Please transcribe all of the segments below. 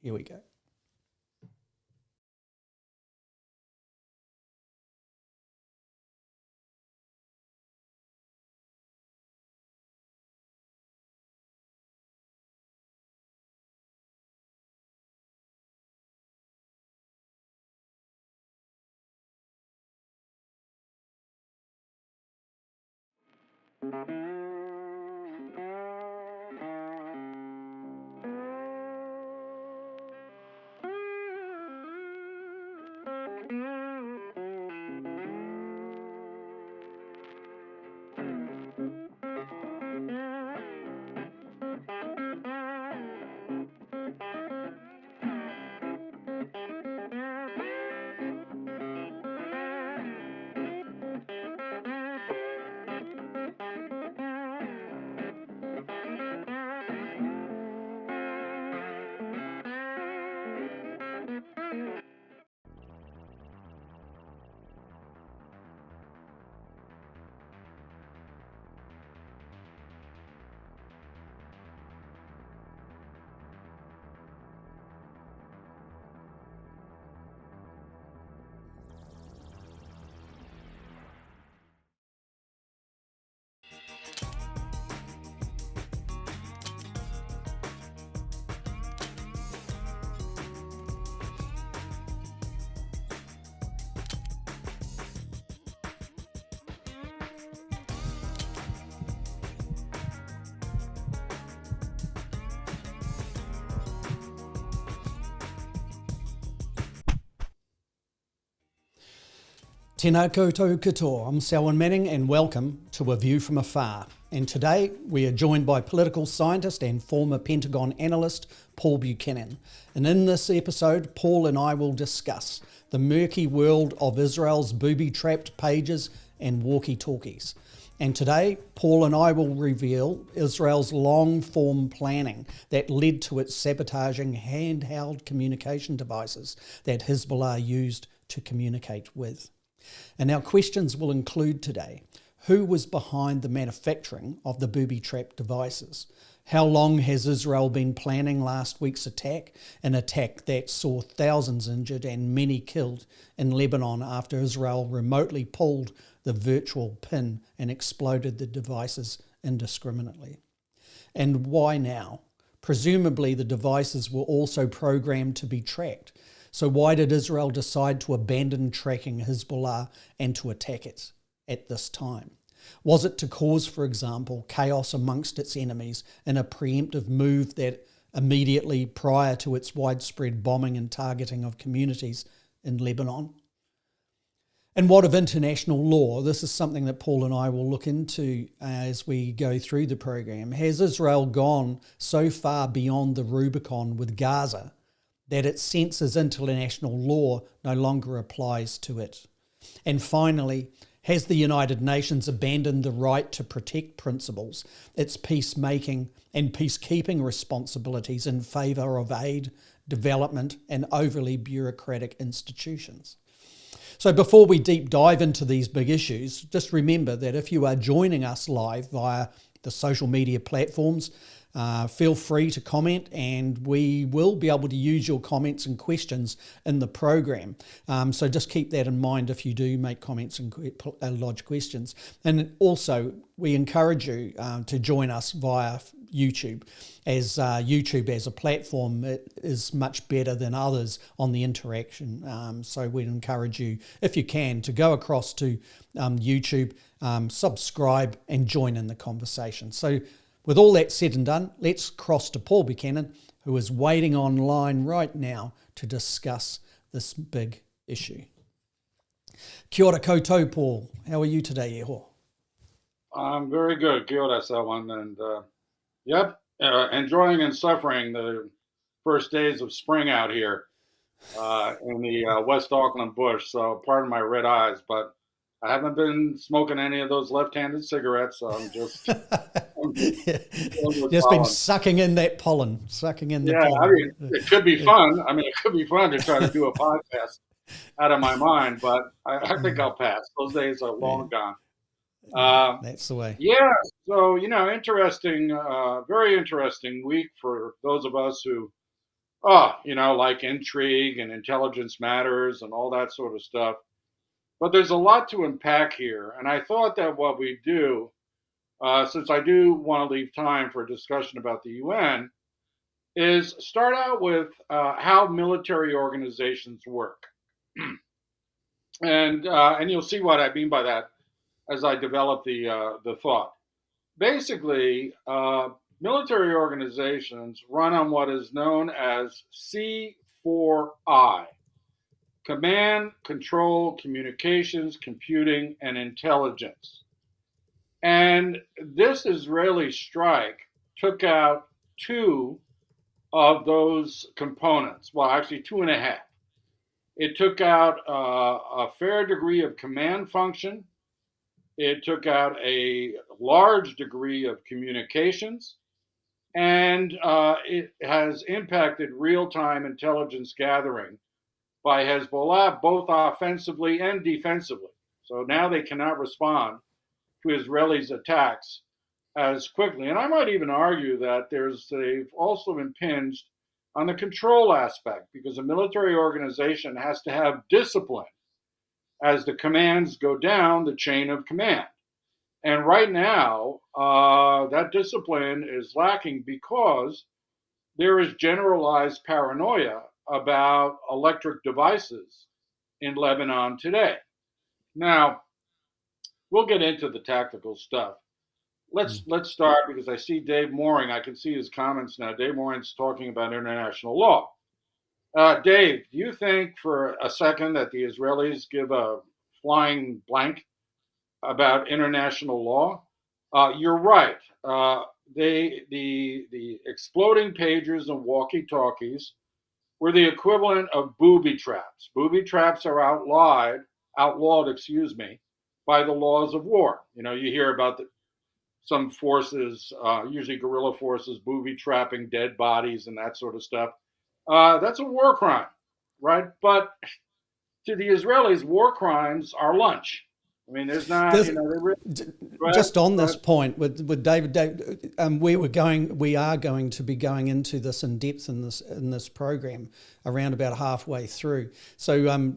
Here we go. Tēnā koutou katoa, I'm Selwyn Manning and welcome to A View from Afar. And today we are joined by political scientist and former Pentagon Analyst Paul Buchanan. And in this episode, Paul and I will discuss the murky world of Israel's booby-trapped pages and walkie-talkies. And today, Paul and I will reveal Israel's long-form planning that led to its sabotaging handheld communication devices that Hezbollah used to communicate with. And our questions will include today: who was behind the manufacturing of the booby-trapped devices? How long has Israel been planning last week's attack, an attack that saw thousands injured and many killed in Lebanon after Israel remotely pulled the virtual pin and exploded the devices indiscriminately? And why now? Presumably the devices were also programmed to be tracked. So why did Israel decide to abandon tracking Hezbollah and to attack it at this time? Was it to cause, for example, chaos amongst its enemies in a preemptive move that immediately prior to its widespread bombing and targeting of communities in Lebanon? And what of international law? This is something that Paul and I will look into as we go through the program. Has Israel gone so far beyond the Rubicon with Gaza that it senses international law no longer applies to it? And finally, has the United Nations abandoned the right to protect principles, its peacemaking and peacekeeping responsibilities in favour of aid, development and overly bureaucratic institutions? So before we deep dive into these big issues, just remember that if you are joining us live via the social media platforms, feel free to comment, and we will be able to use your comments and questions in the program. So just keep that in mind if you do make comments and lodge questions. And also, we encourage you to join us via YouTube, as YouTube as a platform is much better than others on the interaction. So we'd encourage you, if you can, to go across to YouTube, subscribe and join in the conversation. So with all that said and done, let's cross to Paul Buchanan, who is waiting online right now to discuss this big issue. Kia ora koutou, Paul. How are you today, Eho? I'm very good. Kia ora, Selwyn. And enjoying and suffering the first days of spring out here in the West Auckland bush. So pardon my red eyes, but I haven't been smoking any of those left-handed cigarettes. So I'm just just been sucking in that pollen, pollen. I mean, it could be fun. It could be fun to try to do a podcast out of my mind, but I think I'll pass. Those days are long gone. That's the way. Yeah. So, interesting, very interesting week for those of us who like intrigue and intelligence matters and all that sort of stuff. But there's a lot to unpack here. And I thought that what we do, since I do want to leave time for a discussion about the UN, is start out with how military organizations work. And you'll see what I mean by that as I develop the thought. Basically, military organizations run on what is known as C4I: command, control, communications, computing, and intelligence. And this Israeli strike took out two of those components. Well, actually, two and a half. It took out a fair degree of command function. It took out a large degree of communications, and it has impacted real-time intelligence gathering by Hezbollah, both offensively and defensively. So now they cannot respond to Israelis' attacks as quickly. And I might even argue that they've also impinged on the control aspect, because a military organization has to have discipline as the commands go down the chain of command. And right now, that discipline is lacking because there is generalized paranoia about electric devices in Lebanon today. Now, we'll get into the tactical stuff. Let's start, because I see Dave Mooring. I can see his comments now. Dave Mooring's talking about international law. Dave, do you think for a second that the Israelis give a flying blank about international law? You're right. The exploding pagers and walkie-talkies were the equivalent of booby traps. Booby traps are outlawed, by the laws of war. You hear about some forces, usually guerrilla forces, booby trapping dead bodies and that sort of stuff. That's a war crime, right? But to the Israelis, war crimes are lunch. I mean, there's not, just on this point with David, we are going to be going into this in depth in this program around about halfway through. So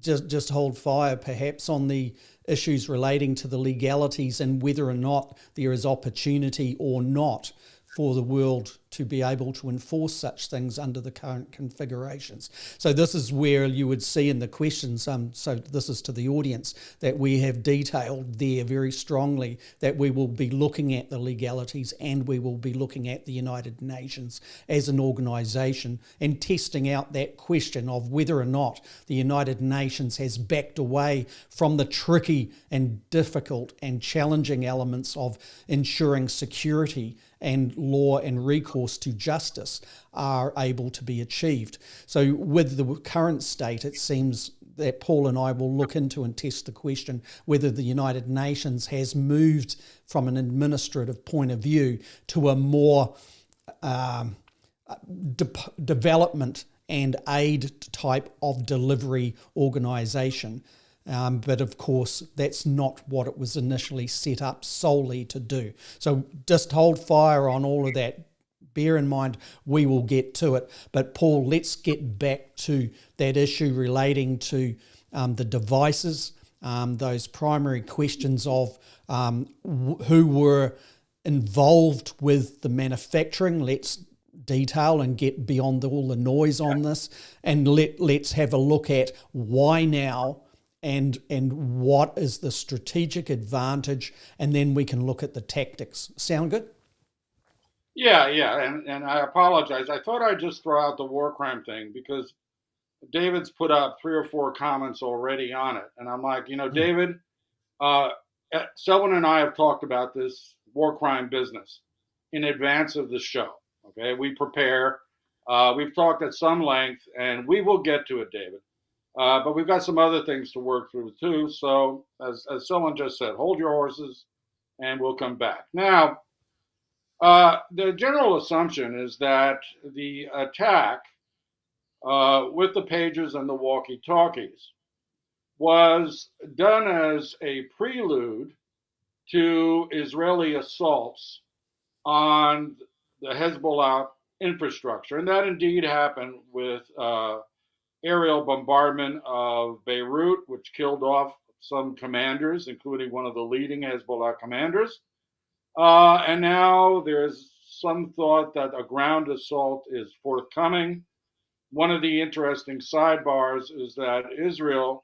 just hold fire perhaps on the issues relating to the legalities and whether or not there is opportunity or not for the world to be able to enforce such things under the current configurations. So this is where you would see in the questions, so this is to the audience, that we have detailed there very strongly that we will be looking at the legalities and we will be looking at the United Nations as an organisation and testing out that question of whether or not the United Nations has backed away from the tricky and difficult and challenging elements of ensuring security and law and recourse to justice are able to be achieved. So with the current state, it seems that Paul and I will look into and test the question whether the United Nations has moved from an administrative point of view to a more development and aid type of delivery organisation. But of course, that's not what it was initially set up solely to do. So just hold fire on all of that. Bear in mind, we will get to it. But Paul, let's get back to that issue relating to the devices, those primary questions of who were involved with the manufacturing. Let's detail and get beyond all the noise on this. And let's have a look at why now, and what is the strategic advantage, and then we can look at the tactics. Sound good? Yeah, and I apologize. I thought I'd just throw out the war crime thing because David's put up 3 or 4 comments already on it, and I'm like, David, Selwyn and I have talked about this war crime business in advance of the show. Okay, we prepare. We've talked at some length, and we will get to it, David. But we've got some other things to work through too. So as someone just said, hold your horses and we'll come back. Now, the general assumption is that the attack with the pagers and the walkie-talkies was done as a prelude to Israeli assaults on the Hezbollah infrastructure. And that indeed happened with aerial bombardment of Beirut, which killed off some commanders, including one of the leading Hezbollah commanders. And now there's some thought that a ground assault is forthcoming. One of the interesting sidebars is that Israel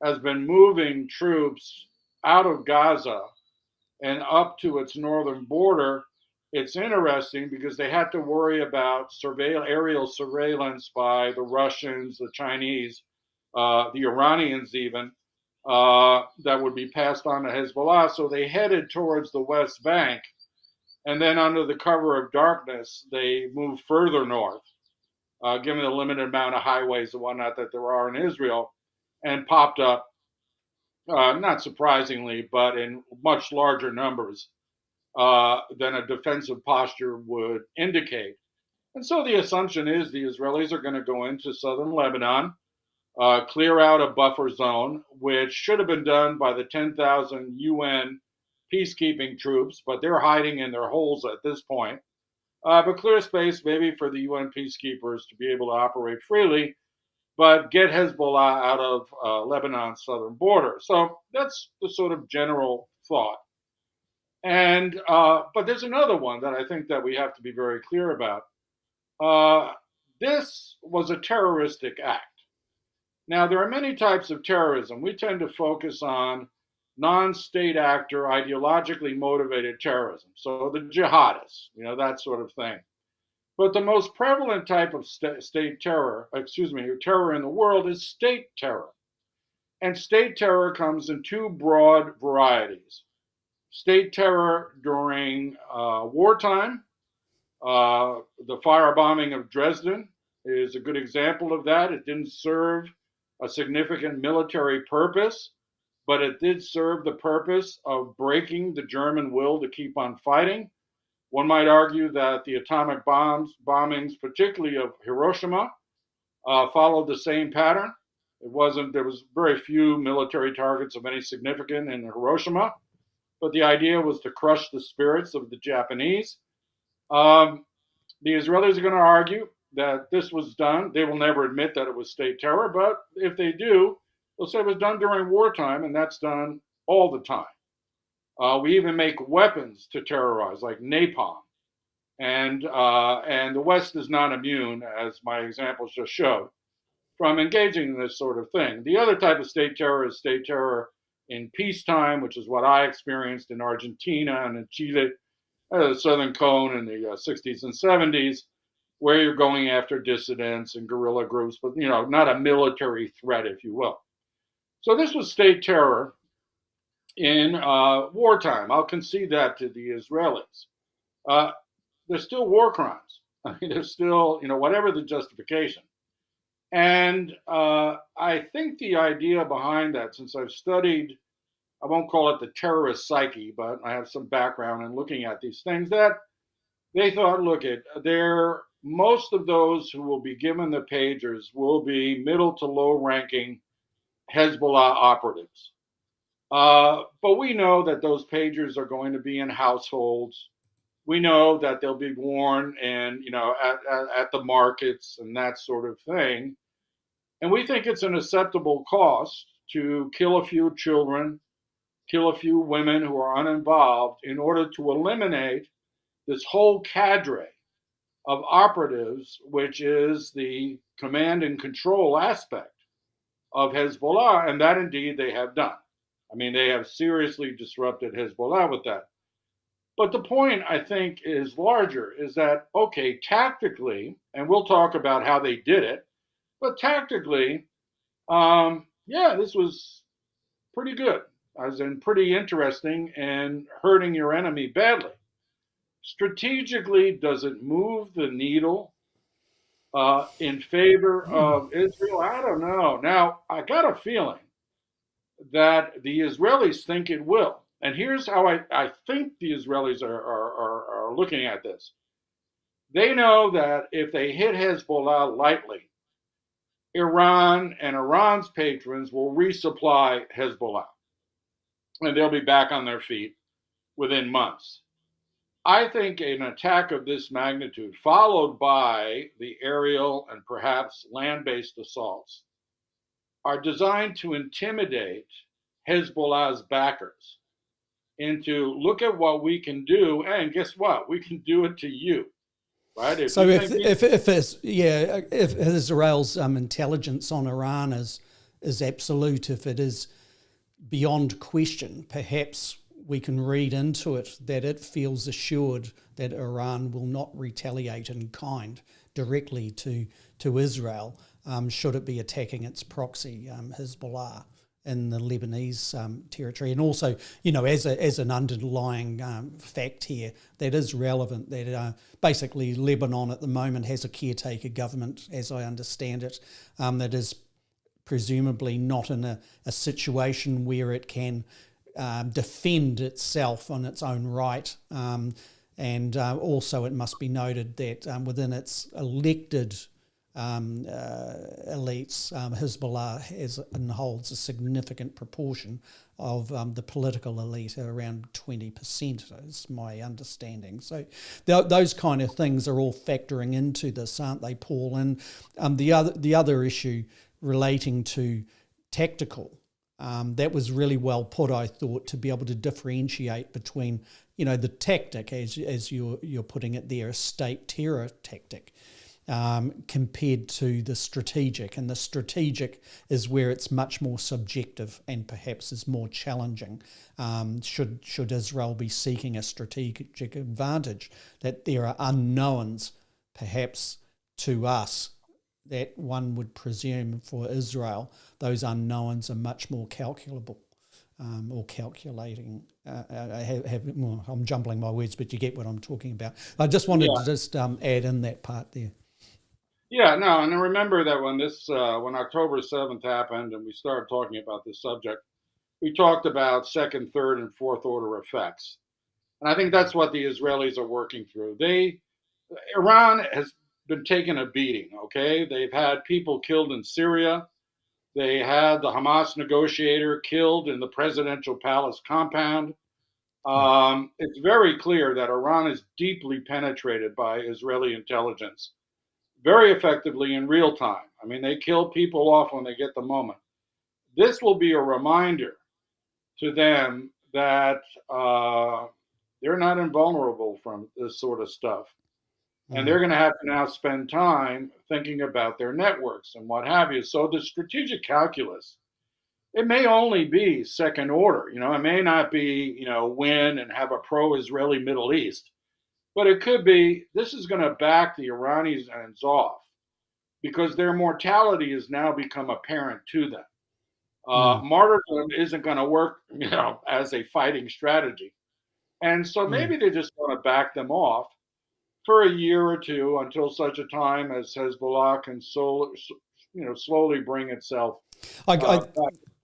has been moving troops out of Gaza and up to its northern border. It's interesting because they had to worry about aerial surveillance by the Russians, the Chinese, the Iranians even, that would be passed on to Hezbollah. So they headed towards the West Bank. And then under the cover of darkness, they moved further north, given the limited amount of highways and whatnot that there are in Israel, and popped up, not surprisingly, but in much larger numbers than a defensive posture would indicate. And so the assumption is the Israelis are going to go into southern Lebanon, clear out a buffer zone, which should have been done by the 10,000 UN peacekeeping troops, but they're hiding in their holes at this point. But clear space maybe for the UN peacekeepers to be able to operate freely, but get Hezbollah out of Lebanon's southern border. So that's the sort of general thought. And but there's another one that I think that we have to be very clear about. This was a terroristic act. Now, there are many types of terrorism. We tend to focus on non-state actor, ideologically motivated terrorism. So the jihadists, that sort of thing. But the most prevalent type of state terror, terror in the world is state terror. And state terror comes in two broad varieties. State terror during wartime. The firebombing of Dresden is a good example of that. It didn't serve a significant military purpose, but it did serve the purpose of breaking the German will to keep on fighting. One might argue that the atomic bombings, particularly of Hiroshima, followed the same pattern. There was very few military targets of any significance in Hiroshima, but the idea was to crush the spirits of the Japanese. The Israelis are going to argue that this was done. They will never admit that it was state terror, but if they do, they'll say it was done during wartime, and that's done all the time. We even make weapons to terrorize, like napalm. And the West is not immune, as my examples just showed, from engaging in this sort of thing. The other type of state terror is state terror in peacetime, which is what I experienced in Argentina and in Chile, the Southern Cone in the 60s and 70s, where you're going after dissidents and guerrilla groups, but not a military threat, if you will. So this was state terror in wartime. I'll concede that to the Israelis. There's still war crimes. I mean, there's still, whatever the justification. And I think the idea behind that, since I've studied, I won't call it the terrorist psyche, but I have some background in looking at these things, that they thought, most of those who will be given the pagers will be middle to low ranking Hezbollah operatives. But we know that those pagers are going to be in households. We know that they'll be worn and, at the markets and that sort of thing. And we think it's an acceptable cost to kill a few children, kill a few women who are uninvolved in order to eliminate this whole cadre of operatives, which is the command and control aspect of Hezbollah. And that indeed they have done. I mean, they have seriously disrupted Hezbollah with that. But the point, I think, is larger, is that, okay, tactically, and we'll talk about how they did it, but tactically, this was pretty good, as in pretty interesting and hurting your enemy badly. Strategically, does it move the needle in favor of Israel? I don't know. Now, I got a feeling that the Israelis think it will. And here's how I think the Israelis are looking at this. They know that if they hit Hezbollah lightly, Iran and Iran's patrons will resupply Hezbollah. And they'll be back on their feet within months. I think an attack of this magnitude, followed by the aerial and perhaps land-based assaults, are designed to intimidate Hezbollah's backers into look at what we can do, and guess what? We can do it to you, right? If So you if think we, if if it's, yeah, if Israel's intelligence on Iran is absolute, if it is beyond question, perhaps we can read into it that it feels assured that Iran will not retaliate in kind directly to Israel, should it be attacking its proxy, Hezbollah, in the Lebanese territory. And also, as an underlying fact here that is relevant, that basically Lebanon at the moment has a caretaker government, as I understand it, that is presumably not in a situation where it can defend itself on its own right. And also it must be noted that within its elected elites, Hezbollah has and holds a significant proportion of the political elite, around 20% is my understanding. So those kind of things are all factoring into this, aren't they, Paul? And the other issue relating to tactical, that was really well put, I thought, to be able to differentiate between, the tactic, as you're putting it there, a state terror tactic, compared to the strategic. And the strategic is where it's much more subjective and perhaps is more challenging. Should Israel be seeking a strategic advantage, that there are unknowns perhaps to us that one would presume for Israel, those unknowns are much more calculable or calculating. I'm jumbling my words, but you get what I'm talking about. I just wanted to just add in that part there. Yeah, no, and remember that when October 7th happened and we started talking about this subject, we talked about second, third, and fourth order effects. And I think that's what the Israelis are working through. Iran has been taking a beating, okay? They've had people killed in Syria. They had the Hamas negotiator killed in the presidential palace compound. It's very clear that Iran is deeply penetrated by Israeli intelligence, very effectively in real time. I mean, they kill people off when they get the moment. This will be a reminder to them that they're not invulnerable from this sort of stuff. And they're going to have to now spend time thinking about their networks and what have you. So the strategic calculus, it may only be second order. It may not be, win and have a pro-Israeli Middle East. But it could be this is going to back the Iranians off because their mortality has now become apparent to them. Martyrdom isn't going to work, as a fighting strategy. And so maybe they just want to back them off for a year or two until such a time as Hezbollah can slowly bring itself back.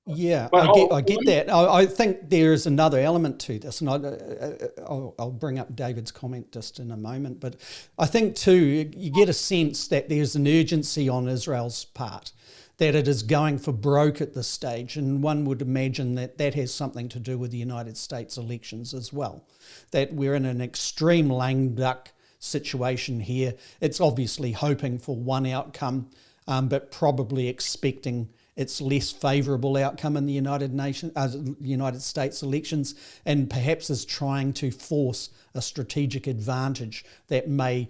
Yeah, I get that. I think there is another element to this, and I'll bring up David's comment just in a moment. But I think too, you get a sense that there's an urgency on Israel's part, that it is going for broke at this stage, and one would imagine that that has something to do with the United States elections as well. That we're in an extreme lame duck situation here. It's obviously hoping for one outcome, but probably expecting its less favourable outcome in the United States elections, and perhaps is trying to force a strategic advantage that may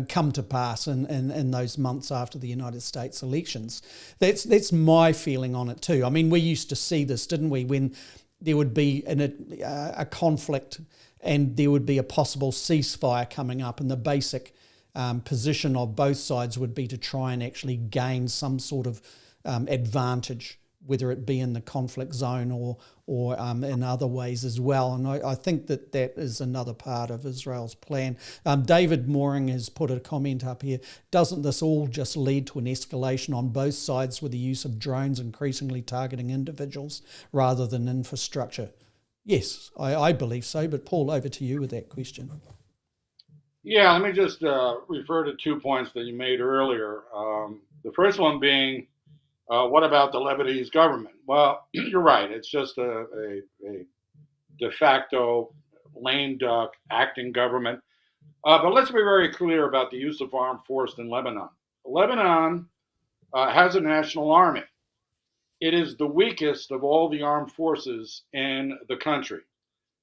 come to pass in those months after the United States elections. That's my feeling on it too. I mean, we used to see this, didn't we, when there would be a conflict and there would be a possible ceasefire coming up, and the basic position of both sides would be to try and actually gain some sort of advantage, whether it be in the conflict zone or in other ways as well. And I think that is another part of Israel's plan. David Mooring has put a comment up here. Doesn't this all just lead to an escalation on both sides with the use of drones increasingly targeting individuals rather than infrastructure? Yes, I believe so. But Paul, over to you with that question. Yeah, let me just refer to 2 points that you made earlier. The first one being, what about the Lebanese government? Well, you're right. It's just a de facto lame duck acting government. But let's be very clear about the use of armed force in Lebanon. Lebanon has a national army. It is the weakest of all the armed forces in the country.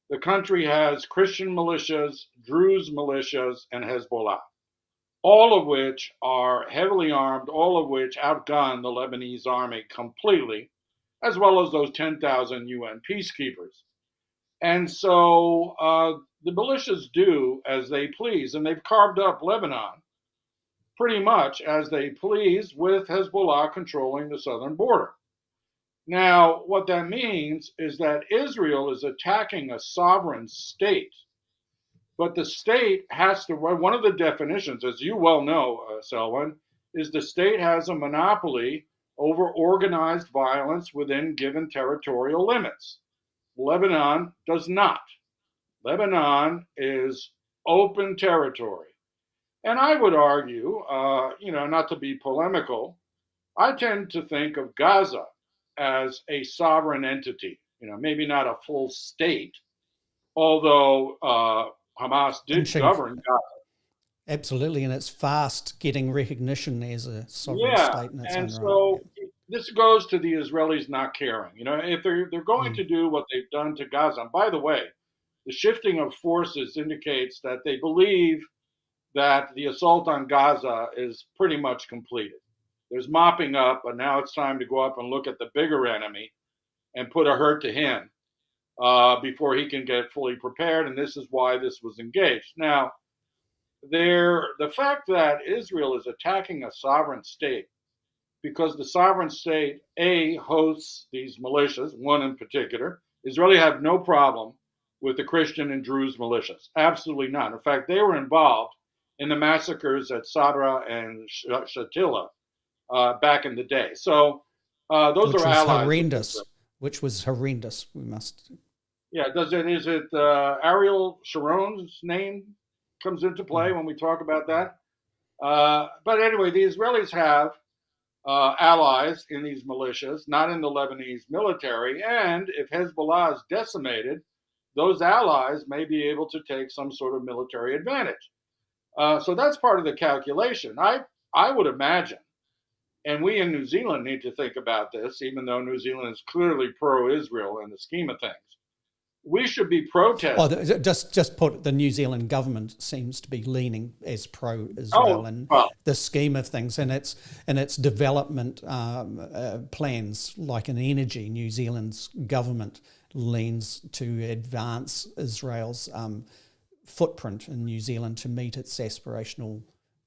The country has Christian militias, Druze militias, and Hezbollah, all of which are heavily armed, all of which outgun the Lebanese army completely, as well as those 10,000 UN peacekeepers. And so the militias do as they please, and they've carved up Lebanon pretty much as they please, with Hezbollah controlling the southern border. Now, what that means is that Israel is attacking a sovereign state, but the state has to, one of the definitions, as you well know, Selwyn, is the state has a monopoly over organized violence within given territorial limits. Lebanon does not. Lebanon is open territory. And I would argue, not to be polemical, I tend to think of Gaza as a sovereign entity, maybe not a full state, although Hamas did govern Gaza. Absolutely, and it's fast getting recognition as a sovereign state in its own right. And so this goes to the Israelis not caring. If they're going to do what they've done to Gaza, and by the way, the shifting of forces indicates that they believe that the assault on Gaza is pretty much completed. There's mopping up, but now it's time to go up and look at the bigger enemy and put a hurt to him before he can get fully prepared, and this is why this was engaged. Now, the fact that Israel is attacking a sovereign state because the sovereign state, A, hosts these militias, one in particular. Israeli have no problem with the Christian and Druze militias. Absolutely not. In fact, they were involved in the massacres at Sabra and Shatila back in the day. So those are allies. Which was horrendous. We must. Yeah. Is it Ariel Sharon's name comes into play when we talk about that? But anyway, the Israelis have allies in these militias, not in the Lebanese military. And if Hezbollah is decimated, those allies may be able to take some sort of military advantage. So that's part of the calculation. I would imagine, and we in New Zealand need to think about this, even though New Zealand is clearly pro-Israel in the scheme of things. We should be protesting. Just put, the New Zealand government seems to be leaning as pro-Israel in the scheme of things, and its development plans, like in energy. New Zealand's government leans to advance Israel's footprint in New Zealand to meet its aspirational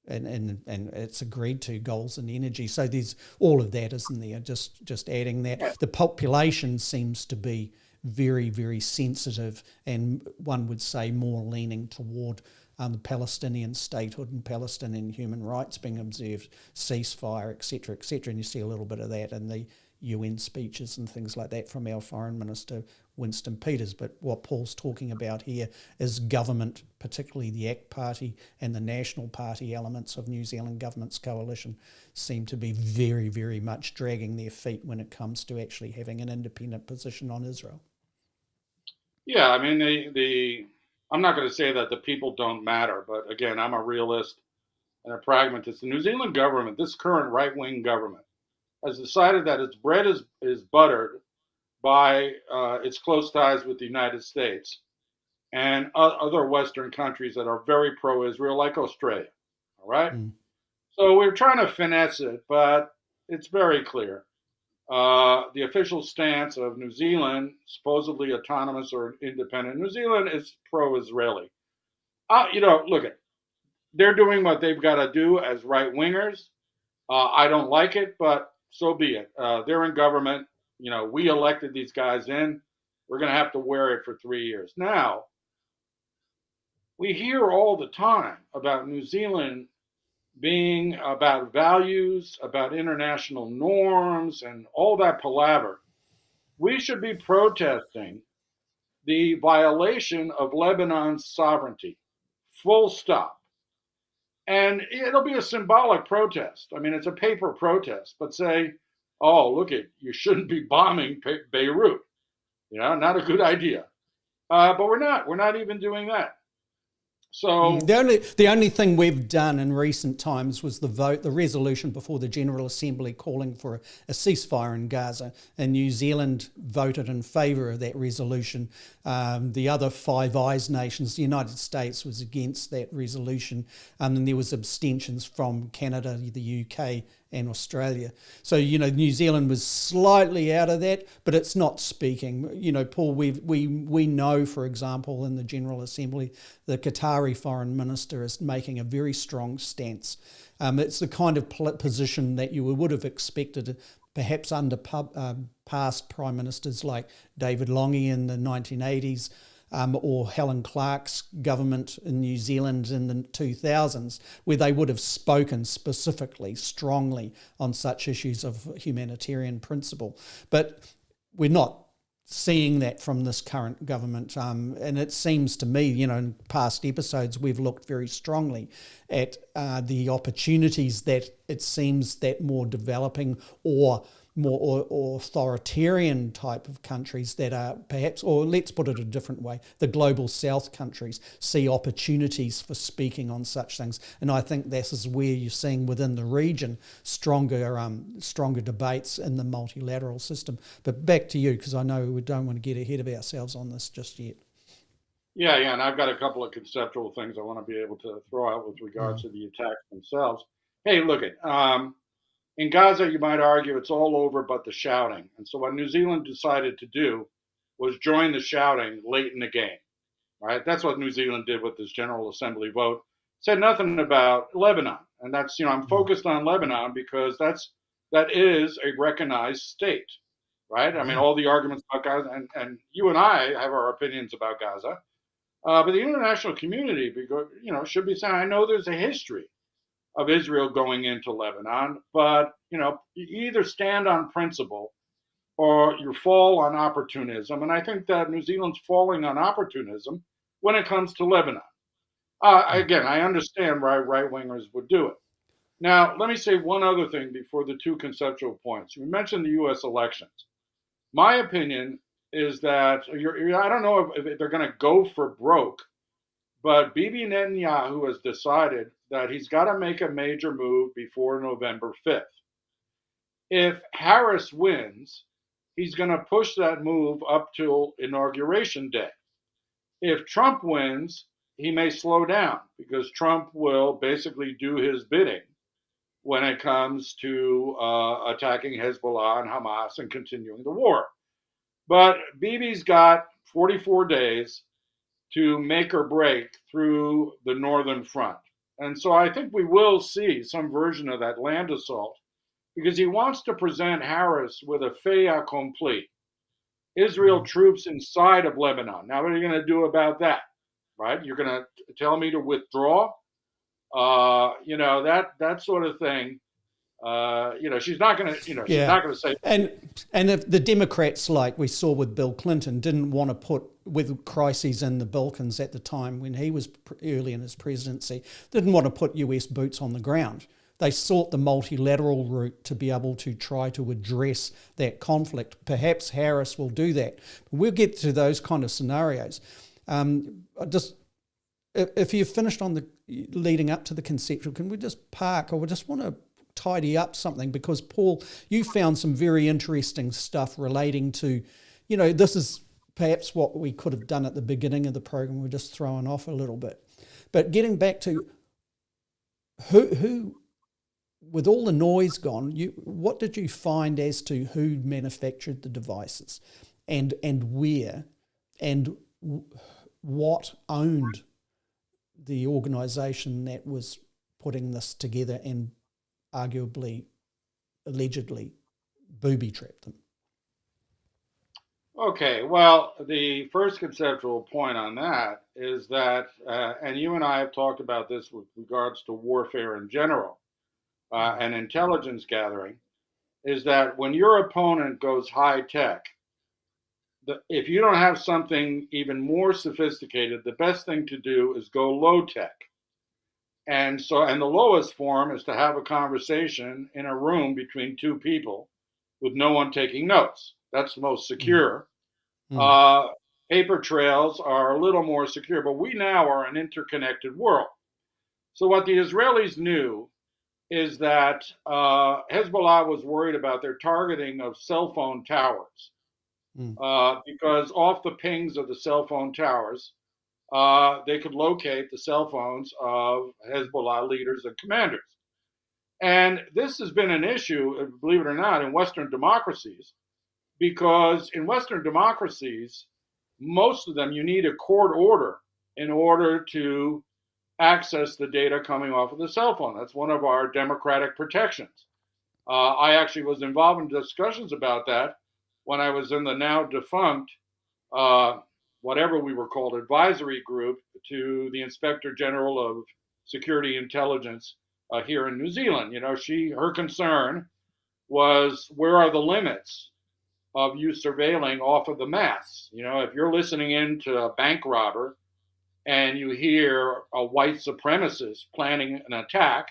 and it's agreed to goals in energy. So there's all of that, isn't there? Just adding that. Yeah. The population seems to be very, very sensitive, and one would say more leaning toward the Palestinian statehood and Palestinian human rights being observed, ceasefire, etc., etc. And you see a little bit of that in the UN speeches and things like that from our Foreign Minister, Winston Peters. But what Paul's talking about here is government, particularly the ACT Party and the National Party elements of New Zealand government's coalition, seem to be very, very much dragging their feet when it comes to actually having an independent position on Israel. Yeah, I mean, I'm not going to say that the people don't matter, but again, I'm a realist and a pragmatist. The New Zealand government, this current right-wing government, has decided that its bread is buttered by its close ties with the United States and other Western countries that are very pro-Israel, like Australia. All right? So we're trying to finesse it, but it's very clear. The official stance of New Zealand, supposedly autonomous or independent New Zealand, is pro-Israeli. Look, they're doing what they've got to do as right-wingers. I don't like it, but so be it. They're in government. We elected these guys in. We're going to have to wear it for 3 years. Now, we hear all the time about New Zealand being about values, about international norms, and all that palaver. We should be protesting the violation of Lebanon's sovereignty, full stop. And it'll be a symbolic protest. I mean, it's a paper protest, but say, oh, look, you shouldn't be bombing Beirut. Not a good idea. But we're not. We're not even doing that. So The only thing we've done in recent times was the resolution before the General Assembly calling for a ceasefire in Gaza, and New Zealand voted in favour of that resolution. The other Five Eyes nations, the United States, was against that resolution, and there was abstentions from Canada, the UK, and Australia. So, New Zealand was slightly out of that, but it's not speaking. Paul, we know, for example, in the General Assembly, the Qatari foreign minister is making a very strong stance. It's the kind of position that you would have expected perhaps under past prime ministers like David Lange in the 1980s, or Helen Clark's government in New Zealand in the 2000s, where they would have spoken specifically, strongly on such issues of humanitarian principle. But we're not seeing that from this current government. And it seems to me, in past episodes, we've looked very strongly at the opportunities that it seems that more developing or more authoritarian type of countries that are perhaps, or let's put it a different way, the global south countries see opportunities for speaking on such things. And I think this is where you're seeing within the region stronger debates in the multilateral system. But back to you, because I know we don't want to get ahead of ourselves on this just yet. Yeah, and I've got a couple of conceptual things I want to be able to throw out with regards to the attacks themselves. Hey, look at in Gaza, you might argue it's all over but the shouting. And so what New Zealand decided to do was join the shouting late in the game, right? That's what New Zealand did with this General Assembly vote. Said nothing about Lebanon. And that's, I'm focused on Lebanon because that is a recognized state, right? I mean, all the arguments about Gaza, and you and I have our opinions about Gaza, but the international community, should be saying, I know there's a history of Israel going into Lebanon, but you either stand on principle or you fall on opportunism. And I think that New Zealand's falling on opportunism when it comes to Lebanon. Again, I understand why right wingers would do it. Now, let me say one other thing before the two conceptual points. You mentioned the U.S. elections. My opinion is that I don't know if they're going to go for broke, but Bibi Netanyahu has decided that he's got to make a major move before November 5th. If Harris wins, he's going to push that move up till Inauguration Day. If Trump wins, he may slow down because Trump will basically do his bidding when it comes to attacking Hezbollah and Hamas and continuing the war. But Bibi's got 44 days to make or break through the northern front. And so I think we will see some version of that land assault because he wants to present Harris with a fait accompli. Israel troops inside of Lebanon. Now, what are you going to do about that? Right? You're going to tell me to withdraw? That sort of thing. She's not going to, she's not going to say. And if the Democrats, like we saw with Bill Clinton, didn't want to put, with crises in the Balkans at the time when he was early in his presidency, didn't want to put US boots on the ground. They sought the multilateral route to be able to try to address that conflict. Perhaps Harris will do that. We'll get to those kind of scenarios. If you've finished on the leading up to the conceptual, can we just park? Or we just want to tidy up something, because Paul, you found some very interesting stuff relating to, this is perhaps what we could have done at the beginning of the program. We're just throwing off a little bit. But getting back to who with all the noise gone, what did you find as to who manufactured the devices and where and what owned the organisation that was putting this together and arguably, allegedly, booby-trapped them? Okay, well, the first conceptual point on that is that, and you and I have talked about this with regards to warfare in general and intelligence gathering, is that when your opponent goes high tech, if you don't have something even more sophisticated, the best thing to do is go low tech. And the lowest form is to have a conversation in a room between two people with no one taking notes. That's the most secure. paper trails are a little more secure, but we now are an interconnected world. So what the Israelis knew is that Hezbollah was worried about their targeting of cell phone towers because off the pings of the cell phone towers, they could locate the cell phones of Hezbollah leaders and commanders. And this has been an issue, believe it or not, in Western democracies, because in Western democracies, most of them, you need a court order in order to access the data coming off of the cell phone. That's one of our democratic protections. I actually was involved in discussions about that when I was in the now defunct, whatever we were called, advisory group to the Inspector General of Security Intelligence here in New Zealand. You know, her concern was, where are the limits of you surveilling off of the mass? You know, if you're listening in to a bank robber and you hear a white supremacist planning an attack,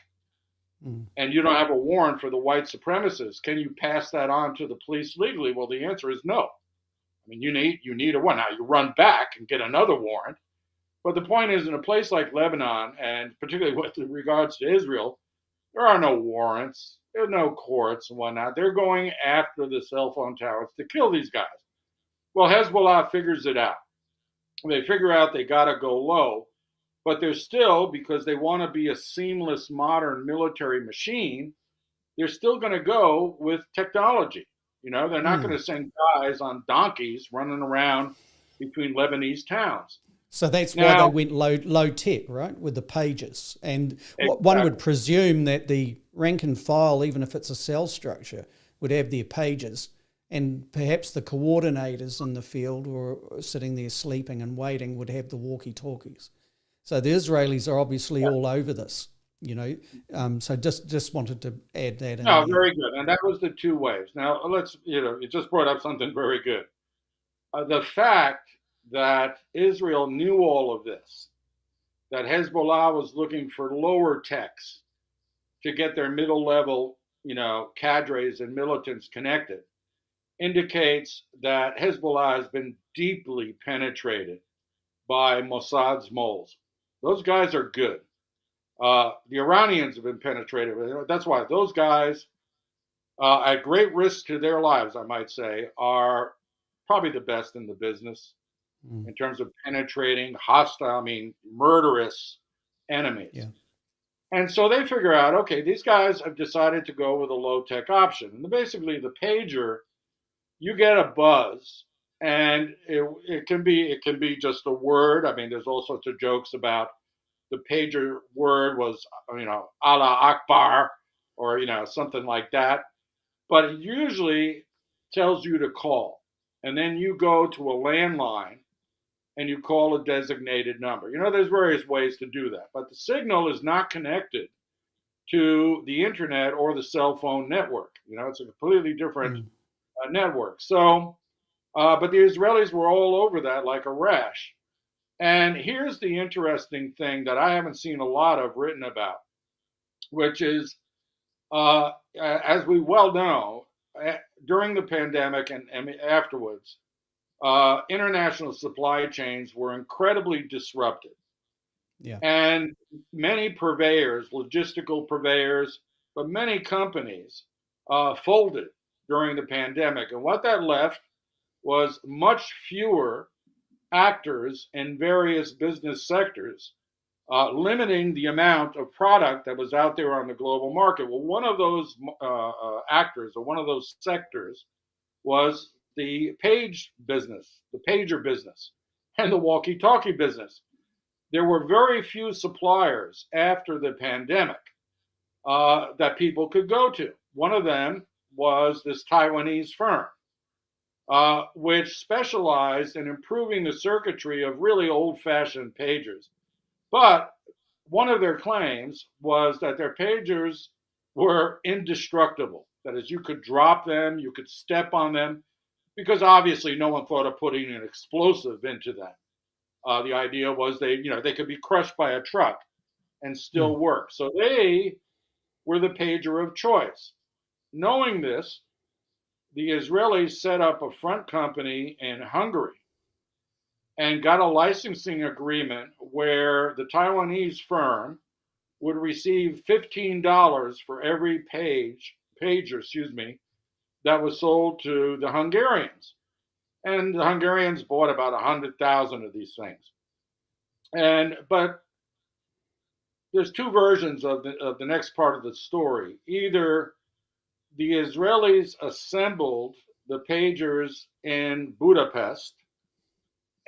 and you don't have a warrant for the white supremacist, can you pass that on to the police legally? Well, the answer is no. I mean, you need a warrant. Now, you run back and get another warrant. But the point is, in a place like Lebanon, and particularly with regards to Israel, there are no warrants. There are no courts and whatnot. They're going after the cell phone towers to kill these guys. Well, Hezbollah figures it out. They figure out they got to go low, but they're still, because they want to be a seamless modern military machine, they're still going to go with technology. You know, they're not going to send guys on donkeys running around between Lebanese towns. So that's why they went low tech, right, with the pages. And one would presume that the rank and file, even if it's a cell structure, would have their pages. And perhaps the coordinators in the field or sitting there sleeping and waiting would have the walkie-talkies. So the Israelis are obviously all over this, you know. So just wanted to add that in. No, very good. And that was the two waves. Now, you just brought up something very good. The fact that Israel knew all of this, that Hezbollah was looking for lower techs to get their middle level, you know, cadres and militants connected, indicates that Hezbollah has been deeply penetrated by Mossad's moles. Those guys are good. The Iranians have been penetrated. That's why those guys, at great risk to their lives, I might say, are probably the best in the business in terms of penetrating hostile, murderous enemies. Yeah. And so they figure out, okay, these guys have decided to go with a low-tech option. And basically the pager, you get a buzz, and it can be just a word. I mean, there's all sorts of jokes about the pager word was, you know, Allah Akbar, or, you know, something like that. But it usually tells you to call. And then you go to a landline and you call a designated number. You know, there's various ways to do that. But the signal is not connected to the internet or the cell phone network. You know, it's a completely different network. So, but the Israelis were all over that like a rash. And here's the interesting thing that I haven't seen a lot of written about, which is, as we well know, during the pandemic and afterwards, international supply chains were incredibly disrupted. Yeah. And many purveyors, logistical purveyors, but many companies folded during the pandemic. And what that left was much fewer actors in various business sectors, limiting the amount of product that was out there on the global market. Well, one of those actors, or one of those sectors, was the page business, the pager business, and the walkie-talkie business. There were very few suppliers after the pandemic that people could go to. One of them was this Taiwanese firm, which specialized in improving the circuitry of really old-fashioned pagers. But one of their claims was that their pagers were indestructible. That is, you could drop them, you could step on them, because obviously no one thought of putting an explosive into them. The idea was they could be crushed by a truck and still work. So they were the pager of choice. Knowing this, the Israelis set up a front company in Hungary and got a licensing agreement where the Taiwanese firm would receive $15 for every pager, that was sold to the Hungarians. And the Hungarians bought about 100,000 of these things. But there's two versions of the next part of the story. Either the Israelis assembled the pagers in Budapest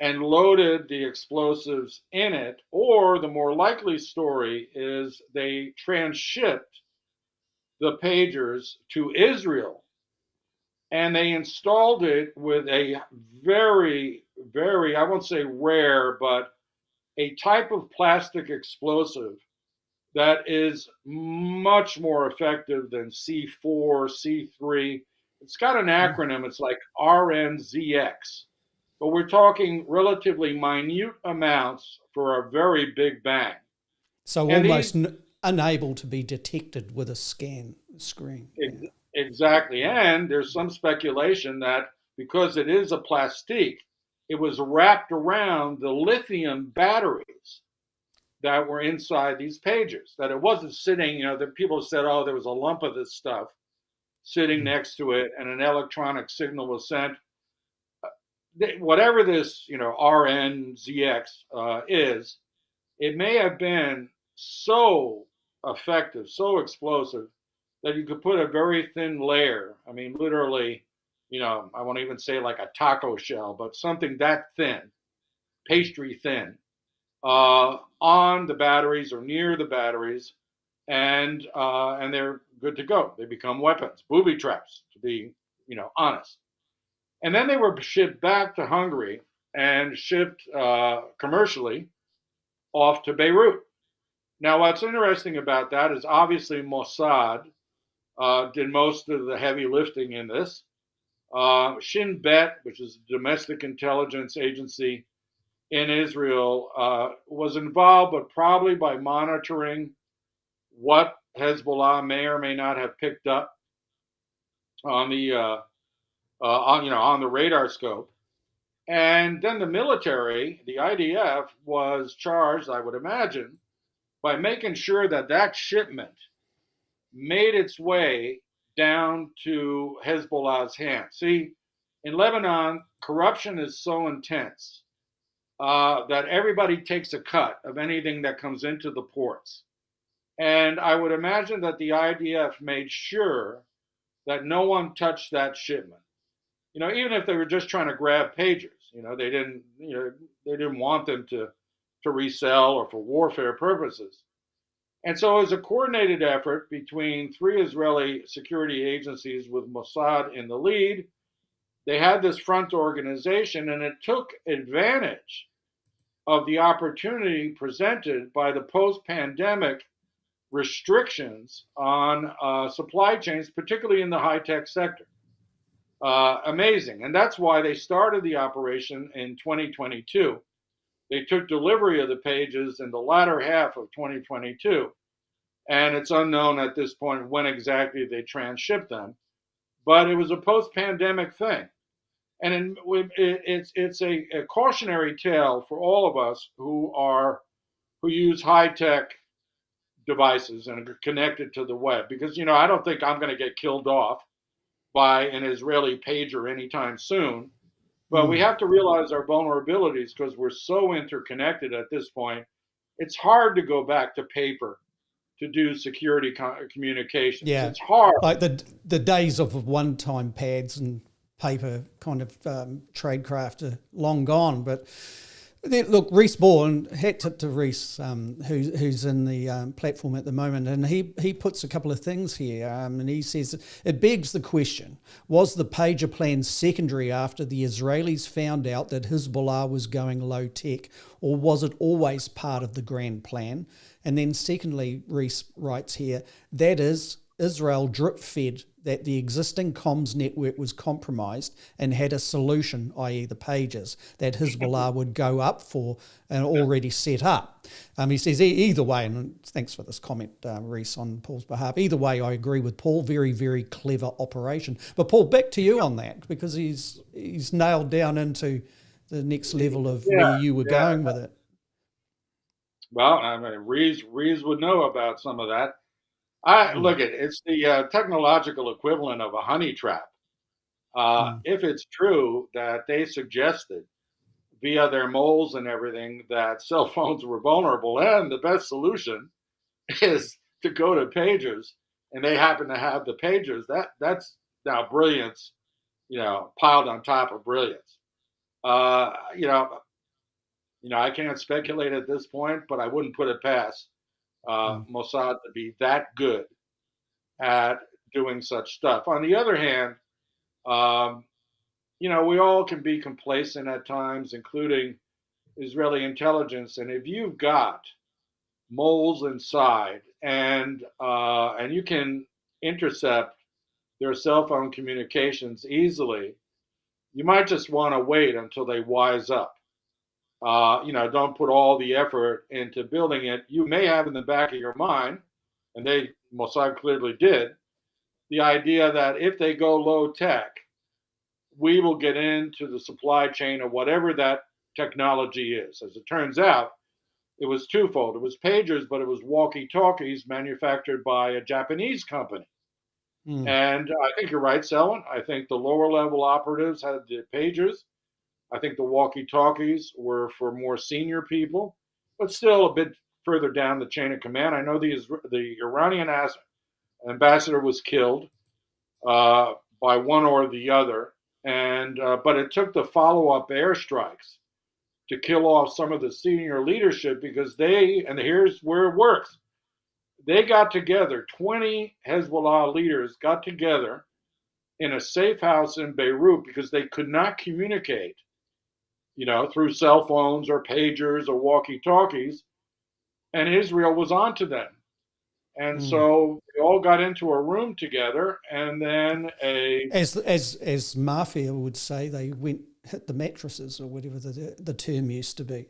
and loaded the explosives in it, or the more likely story is they transshipped the pagers to Israel and they installed it with a very, very, I won't say rare, but a type of plastic explosive that is much more effective than C4, C3. It's got an acronym, it's like RNZX, but we're talking relatively minute amounts for a very big bang. So And almost unable to be detected with a scan screen. Exactly. And there's some speculation that because it is a plastique, it was wrapped around the lithium batteries that were inside these pagers, that it wasn't sitting, that people said, oh, there was a lump of this stuff sitting next to it and an electronic signal was sent. Whatever this, RNZX is, it may have been so effective, so explosive that you could put a very thin layer. I mean, literally, I won't even say like a taco shell, but something that thin, pastry thin, on the batteries or near the batteries, and they're good to go. They become weapons, booby traps, to be honest. And then they were shipped back to Hungary and shipped commercially off to Beirut. Now, what's interesting about that is obviously Mossad did most of the heavy lifting in this. Shin Bet, which is a domestic intelligence agency in Israel, was involved, but probably by monitoring what Hezbollah may or may not have picked up on the on the radar scope. And then the military, the IDF, was charged, I would imagine, by making sure that that shipment made its way down to Hezbollah's hands. See, in Lebanon, corruption is so intense that everybody takes a cut of anything that comes into the ports. And I would imagine that the IDF made sure that no one touched that shipment. Even if they were just trying to grab pagers, they didn't want them to resell or for warfare purposes. And so it was a coordinated effort between three Israeli security agencies with Mossad in the lead. They had this front organization, and it took advantage of the opportunity presented by the post-pandemic restrictions on supply chains, particularly in the high-tech sector. Amazing. And that's why they started the operation in 2022. They took delivery of the pages in the latter half of 2022. And it's unknown at this point when exactly they transshipped them. But it was a post-pandemic thing. And it's a cautionary tale for all of us who use high-tech devices and are connected to the web. Because, I don't think I'm going to get killed off by an Israeli pager anytime soon. But we have to realize our vulnerabilities because we're so interconnected at this point. It's hard to go back to paper to do security communications. Yeah, it's hard. Like the days of one-time pads and paper kind of tradecraft are long gone. But look, Reese Bourne, hat tip to Reese, who's in the platform at the moment, and he puts a couple of things here, and he says, it begs the question, was the pager plan secondary after the Israelis found out that Hezbollah was going low-tech, or was it always part of the grand plan? And then secondly, Reese writes here, that is, Israel drip-fed that the existing comms network was compromised and had a solution, i.e. the pages, that Hezbollah would go up for and already set up. He says, either way, and thanks for this comment, Reese, on Paul's behalf, either way, I agree with Paul, very, very clever operation. But Paul, back to you on that, because he's nailed down into the next level of Yeah, where you were yeah. going with it. Well, I mean, Reeves would know about some of that. I Mm, look at it's the technological equivalent of a honey trap. mm, If it's true that they suggested via their moles and everything that cell phones were vulnerable, and the best solution is to go to pagers, and they happen to have the pagers. That's now brilliance, piled on top of brilliance. Uh, you know, I can't speculate at this point, but I wouldn't put it past mm, Mossad to be that good at doing such stuff. On the other hand, um, we all can be complacent at times, including Israeli intelligence. And if you've got moles inside, and you can intercept their cell phone communications easily, you might just want to wait until they wise up. Don't put all the effort into building it. You may have in the back of your mind, and Mossad clearly did, the idea that if they go low tech, we will get into the supply chain of whatever that technology is. As it turns out, it was twofold. It was pagers, but it was walkie-talkies manufactured by a Japanese company. mm, And I think you're right, Selwyn. I think the lower level operatives had the pagers. I think the walkie-talkies were for more senior people, but still a bit further down the chain of command. I know the Iranian ambassador was killed by one or the other, and but it took the follow-up airstrikes to kill off some of the senior leadership because and here's where it works. They got together, 20 Hezbollah leaders got together in a safe house in Beirut because they could not communicate, through cell phones or pagers or walkie-talkies, and Israel was onto them. And mm. so they all got into a room together, and then As Mafia would say, they hit the mattresses or whatever the term used to be.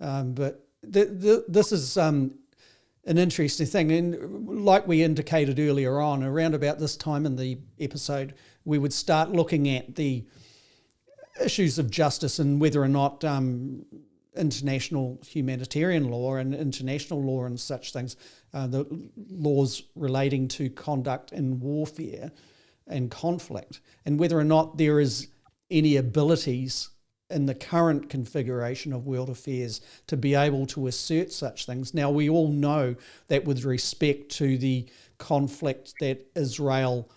But this is an interesting thing. And like we indicated earlier on, around about this time in the episode, we would start looking at the issues of justice and whether or not international humanitarian law and international law and such things, the laws relating to conduct in warfare and conflict, and whether or not there is any abilities in the current configuration of world affairs to be able to assert such things. Now, we all know that with respect to the conflict that Israel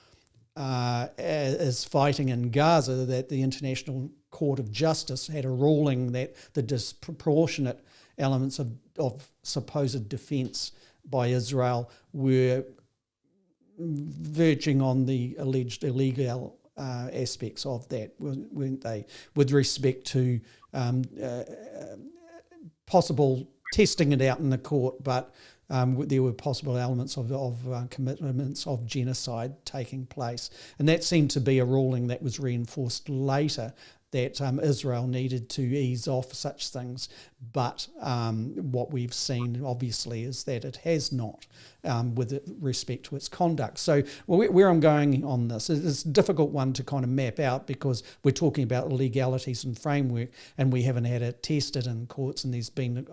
is fighting in Gaza, that the International Court of Justice had a ruling that the disproportionate elements of supposed defence by Israel were verging on the alleged illegal aspects of that, weren't they, with respect to possible testing it out in the court, but there were possible elements of commitments of genocide taking place. And that seemed to be a ruling that was reinforced later, that Israel needed to ease off such things. But what we've seen, obviously, is that it has not with respect to its conduct. So where I'm going on this, it's a difficult one to kind of map out because we're talking about legalities and framework, and we haven't had it tested in courts, and there's been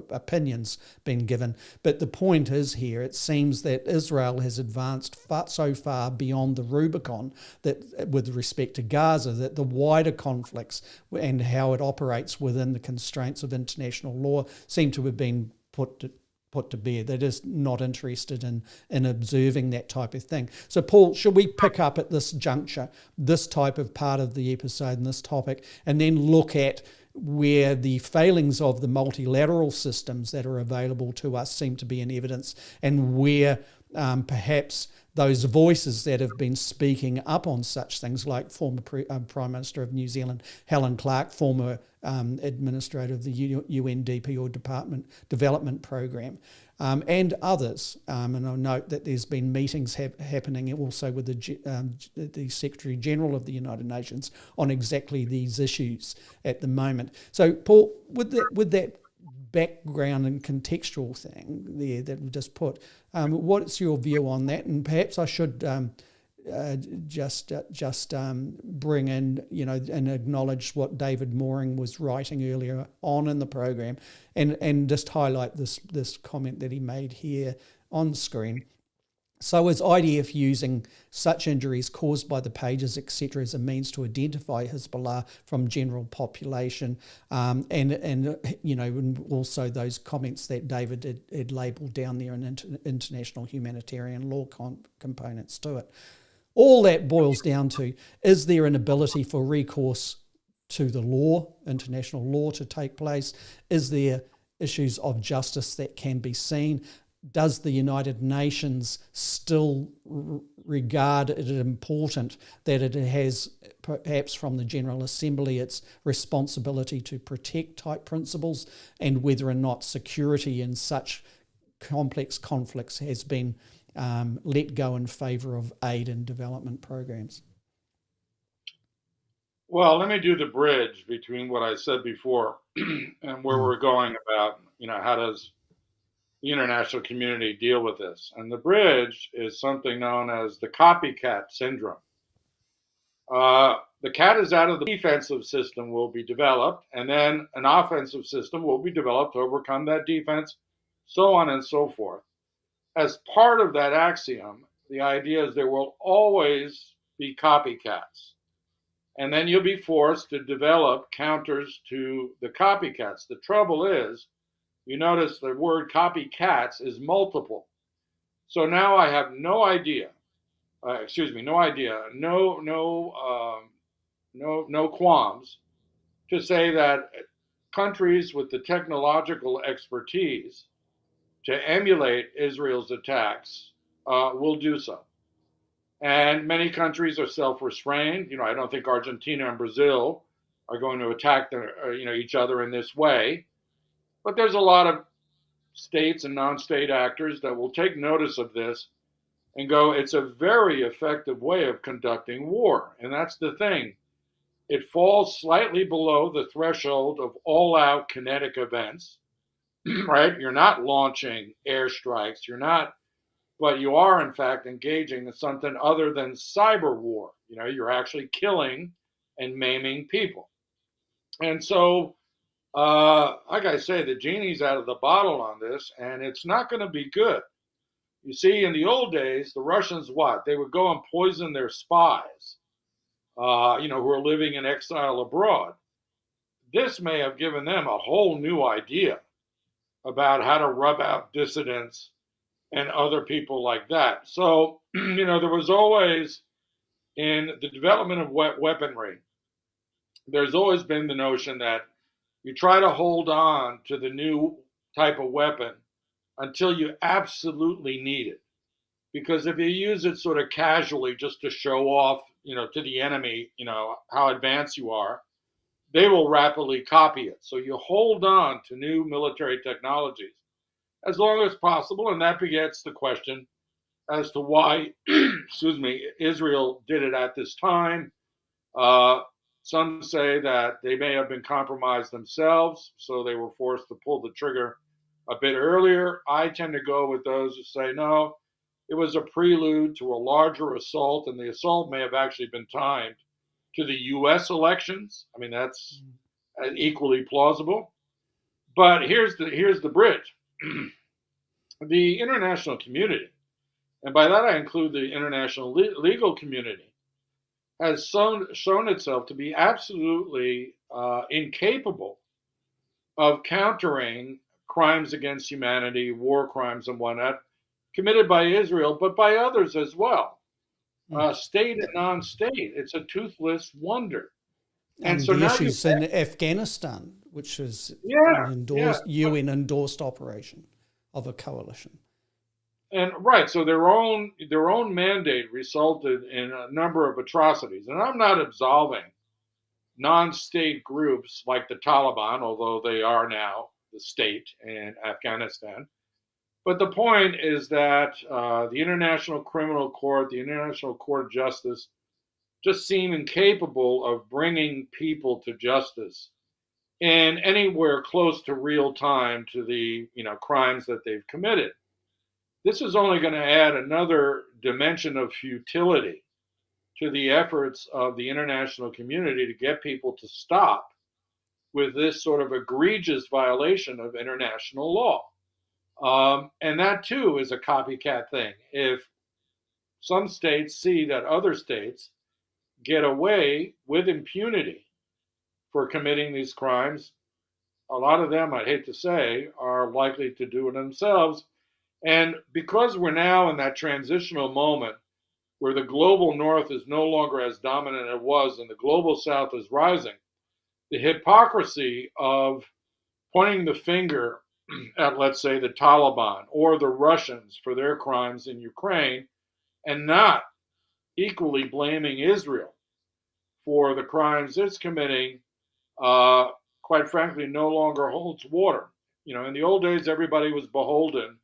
opinions being given. But the point is here, it seems that Israel has advanced so far beyond the Rubicon that with respect to Gaza, that the wider conflicts and how it operates within the constraints of international law seem to have been put to bear. They're just not interested in observing that type of thing. So, Paul, should we pick up at this juncture this type of part of the episode and this topic, and then look at where the failings of the multilateral systems that are available to us seem to be in evidence, and where perhaps those voices that have been speaking up on such things, like former Prime Minister of New Zealand, Helen Clark, former administrator of the UNDP or Development Program, and others. And I'll note that there's been meetings happening also with the Secretary General of the United Nations on exactly these issues at the moment. So, Paul, with that background and contextual thing there that we just put, what's your view on that? And perhaps I should bring in, and acknowledge what David Mooring was writing earlier on in the program, and just highlight this comment that he made here on screen. So is IDF using such injuries caused by the pages, etc., as a means to identify Hezbollah from general population, and also those comments that David had labelled down there in international humanitarian law components to it. All that boils down to, is there an ability for recourse to the law, international law, to take place? Is there issues of justice that can be seen? Does the United Nations still regard it important that it has, perhaps from the General Assembly, its responsibility to protect type principles, and whether or not security in such complex conflicts has been let go in favour of aid and development programs? Well, let me do the bridge between what I said before and where we're going about, how does the international community deal with this? And the bridge is something known as the copycat syndrome. The cat is out of the defensive system will be developed, and then an offensive system will be developed to overcome that defense, so on and so forth. As part of that axiom, the idea is there will always be copycats. And then you'll be forced to develop counters to the copycats. The trouble is, you notice the word copycats is multiple. So now I have no qualms to say that countries with the technological expertise to emulate Israel's attacks will do so. And many countries are self-restrained. I don't think Argentina and Brazil are going to attack each other in this way. But there's a lot of states and non-state actors that will take notice of this and go, it's a very effective way of conducting war. And that's the thing. It falls slightly below the threshold of all-out kinetic events, right? You're not launching airstrikes. But you are, in fact, engaging in something other than cyber war. You're actually killing and maiming people. And so, like I say, the genie's out of the bottle on this, and it's not going to be good. You see, in the old days, the Russians, they would go and poison their spies, who are living in exile abroad. This may have given them a whole new idea about how to rub out dissidents and other people like that. So, there was always, in the development of weaponry, there's always been the notion that you try to hold on to the new type of weapon until you absolutely need it. Because if you use it sort of casually just to show off, to the enemy, how advanced you are, they will rapidly copy it. So you hold on to new military technologies as long as possible, and that begets the question as to why, Israel did it at this time. Some say that they may have been compromised themselves, so they were forced to pull the trigger a bit earlier. I tend to go with those who say, no, it was a prelude to a larger assault, and the assault may have actually been timed to the U.S. elections. I mean, that's equally plausible. But here's the bridge. The international community, and by that I include the international legal community, has shown itself to be absolutely incapable of countering crimes against humanity, war crimes and whatnot, committed by Israel, but by others as well, state and non-state. It's a toothless wonder. And so the now issues in Afghanistan, which is an UN-endorsed operation of a coalition. And right, so their own mandate resulted in a number of atrocities. And I'm not absolving non-state groups like the Taliban, although they are now the state in Afghanistan. But the point is that the International Criminal Court, the International Court of Justice, just seem incapable of bringing people to justice in anywhere close to real time to the crimes that they've committed. This is only going to add another dimension of futility to the efforts of the international community to get people to stop with this sort of egregious violation of international law. And that too is a copycat thing. If some states see that other states get away with impunity for committing these crimes, a lot of them, I'd hate to say, are likely to do it themselves. And because we're now in that transitional moment where the global north is no longer as dominant as it was and the global south is rising, the hypocrisy of pointing the finger at, let's say, the Taliban or the Russians for their crimes in Ukraine and not equally blaming Israel for the crimes it's committing, quite frankly, no longer holds water. In the old days, everybody was beholden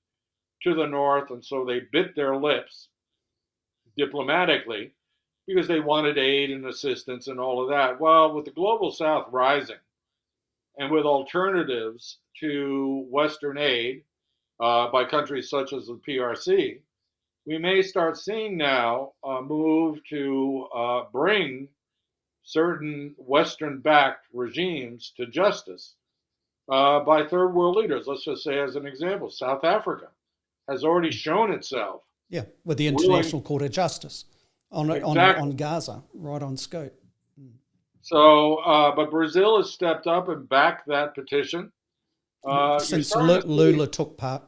to the North, and so they bit their lips diplomatically because they wanted aid and assistance and all of that. Well, with the global South rising and with alternatives to Western aid by countries such as the PRC, we may start seeing now a move to bring certain Western-backed regimes to justice by third world leaders. Let's just say, as an example, South Africa has already shown itself. Yeah, with the International Court of Justice on Gaza, right on scope. So, but Brazil has stepped up and backed that petition. Since Lula took power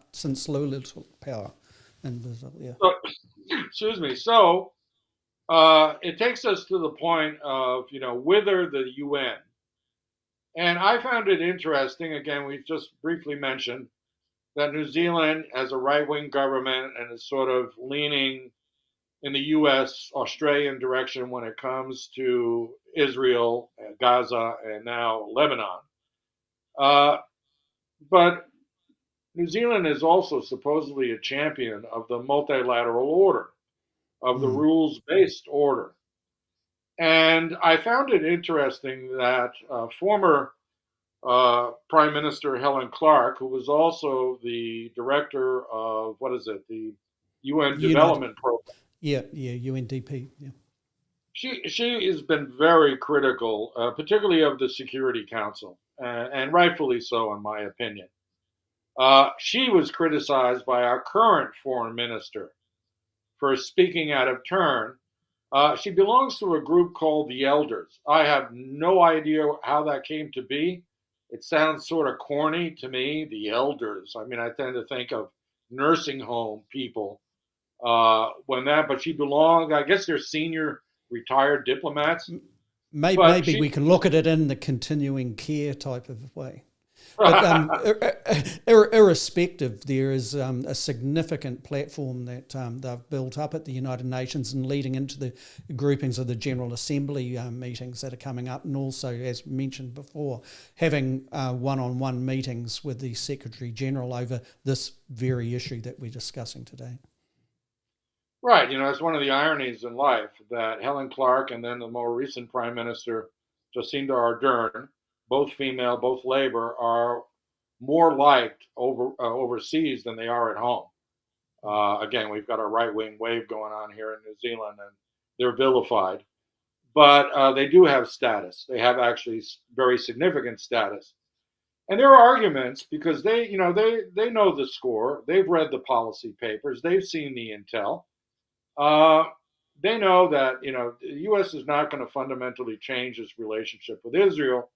in Brazil, yeah. So, excuse me. So, it takes us to the point of, whither the UN. And I found it interesting, again, we just briefly mentioned that New Zealand has a right-wing government and is sort of leaning in the US, Australian direction when it comes to Israel, Gaza, and now Lebanon. But New Zealand is also supposedly a champion of the multilateral order, of the rules-based order. And I found it interesting that former Prime Minister Helen Clark, who was also the director of, the UN Development Program. Yeah, UNDP, yeah. She has been very critical, particularly of the Security Council, and rightfully so, in my opinion. She was criticized by our current foreign minister for speaking out of turn. She belongs to a group called the Elders. I have no idea how that came to be. It sounds sort of corny to me, the Elders. I mean, I tend to think of nursing home people but she belonged, I guess they're senior retired diplomats. Maybe we can look at it in the continuing care type of way. But irrespective, there is a significant platform that they've built up at the United Nations and leading into the groupings of the General Assembly meetings that are coming up, and also, as mentioned before, having one-on-one meetings with the Secretary General over this very issue that we're discussing today. Right, it's one of the ironies in life that Helen Clark and then the more recent Prime Minister, Jacinda Ardern, both female, both labor, are more liked overseas than they are at home. Again, we've got a right-wing wave going on here in New Zealand, and they're vilified. But they do have status. They have actually very significant status. And there are arguments because they know the score. They've read the policy papers. They've seen the intel. They know that, the U.S. is not going to fundamentally change its relationship with Israel.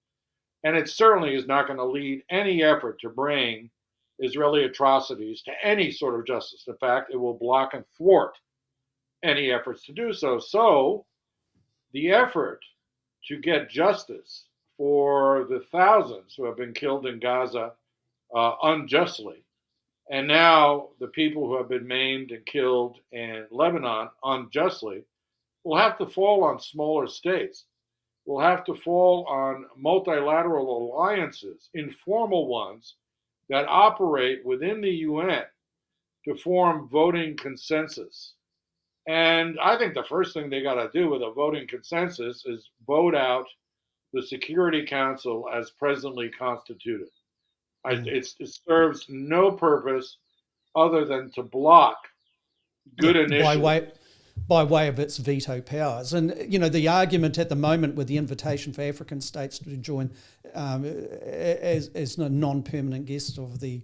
And it certainly is not going to lead any effort to bring Israeli atrocities to any sort of justice. In fact, it will block and thwart any efforts to do so. So the effort to get justice for the thousands who have been killed in Gaza unjustly, and now the people who have been maimed and killed in Lebanon unjustly, will have to fall on smaller states. Will have to fall on multilateral alliances, informal ones, that operate within the UN to form voting consensus. And I think the first thing they got to do with a voting consensus is vote out the Security Council as presently constituted. It serves no purpose other than to block good initiatives. by way of its veto powers. And, the argument at the moment with the invitation for African states to join as a non-permanent guest of the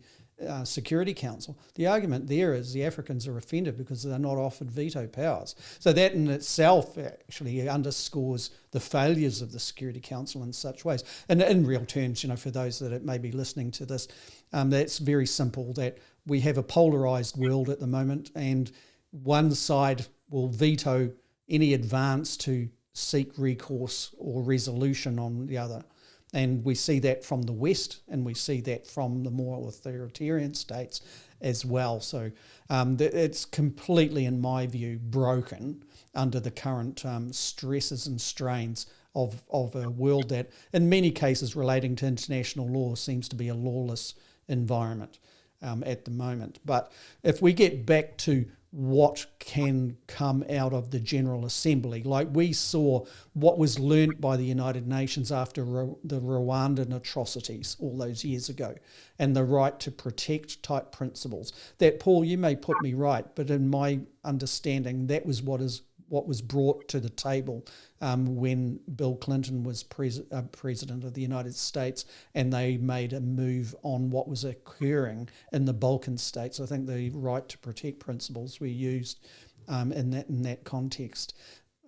Security Council, the argument there is the Africans are offended because they're not offered veto powers. So that in itself actually underscores the failures of the Security Council in such ways. And in real terms, for those that may be listening to this, that's very simple, that we have a polarised world at the moment, and one side will veto any advance to seek recourse or resolution on the other. And we see that from the West, and we see that from the more authoritarian states as well. So it's completely, in my view, broken under the current stresses and strains of a world that, in many cases relating to international law, seems to be a lawless environment at the moment. But if we get back to what can come out of the General Assembly, like we saw what was learnt by the United Nations after the Rwandan atrocities all those years ago, and the right to protect type principles, that, Paul, you may put me right, but in my understanding, that was what was brought to the table when Bill Clinton was president of the United States, and they made a move on what was occurring in the Balkan states. I think the right to protect principles were used in that context.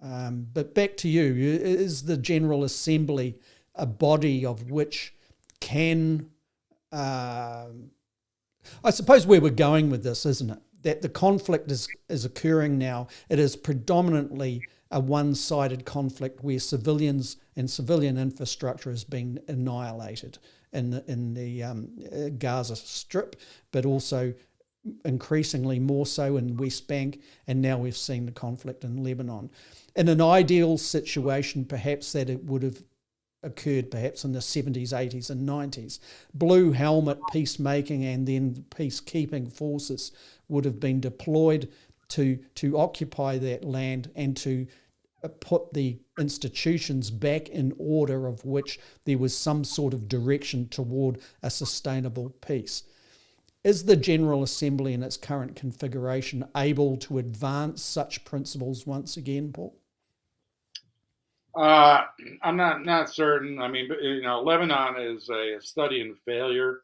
But back to you, is the General Assembly a body of which can... I suppose where we're going with this, isn't it? That the conflict is occurring now. It is predominantly a one-sided conflict where civilians and civilian infrastructure has been annihilated in the Gaza Strip, but also increasingly more so in West Bank, and now we've seen the conflict in Lebanon. In an ideal situation, perhaps that it would have occurred perhaps in the 70s, 80s and 90s. Blue helmet peacemaking and then peacekeeping forces would have been deployed to occupy that land and to put the institutions back in order, of which there was some sort of direction toward a sustainable peace. Is the General Assembly in its current configuration able to advance such principles once again, Paul? I'm not certain. I mean, Lebanon is a study in failure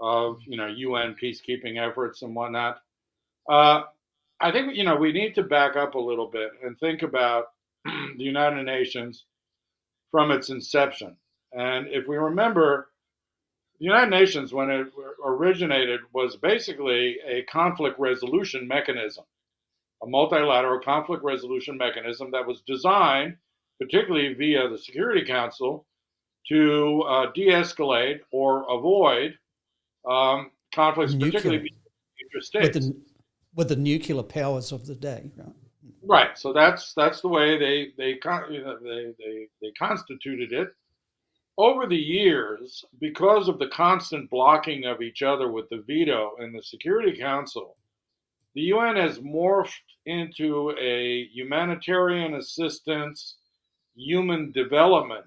of UN peacekeeping efforts and whatnot. I think we need to back up a little bit and think about the United Nations from its inception. And if we remember, the United Nations, when it originated, was basically a conflict resolution mechanism, a multilateral conflict resolution mechanism that was designed, particularly via the Security Council, to de-escalate or avoid conflicts, particularly between future states. With the nuclear powers of the day, right? Right. So that's the way they constituted it. Over the years, because of the constant blocking of each other with the veto in the Security Council, the UN has morphed into a humanitarian assistance, human development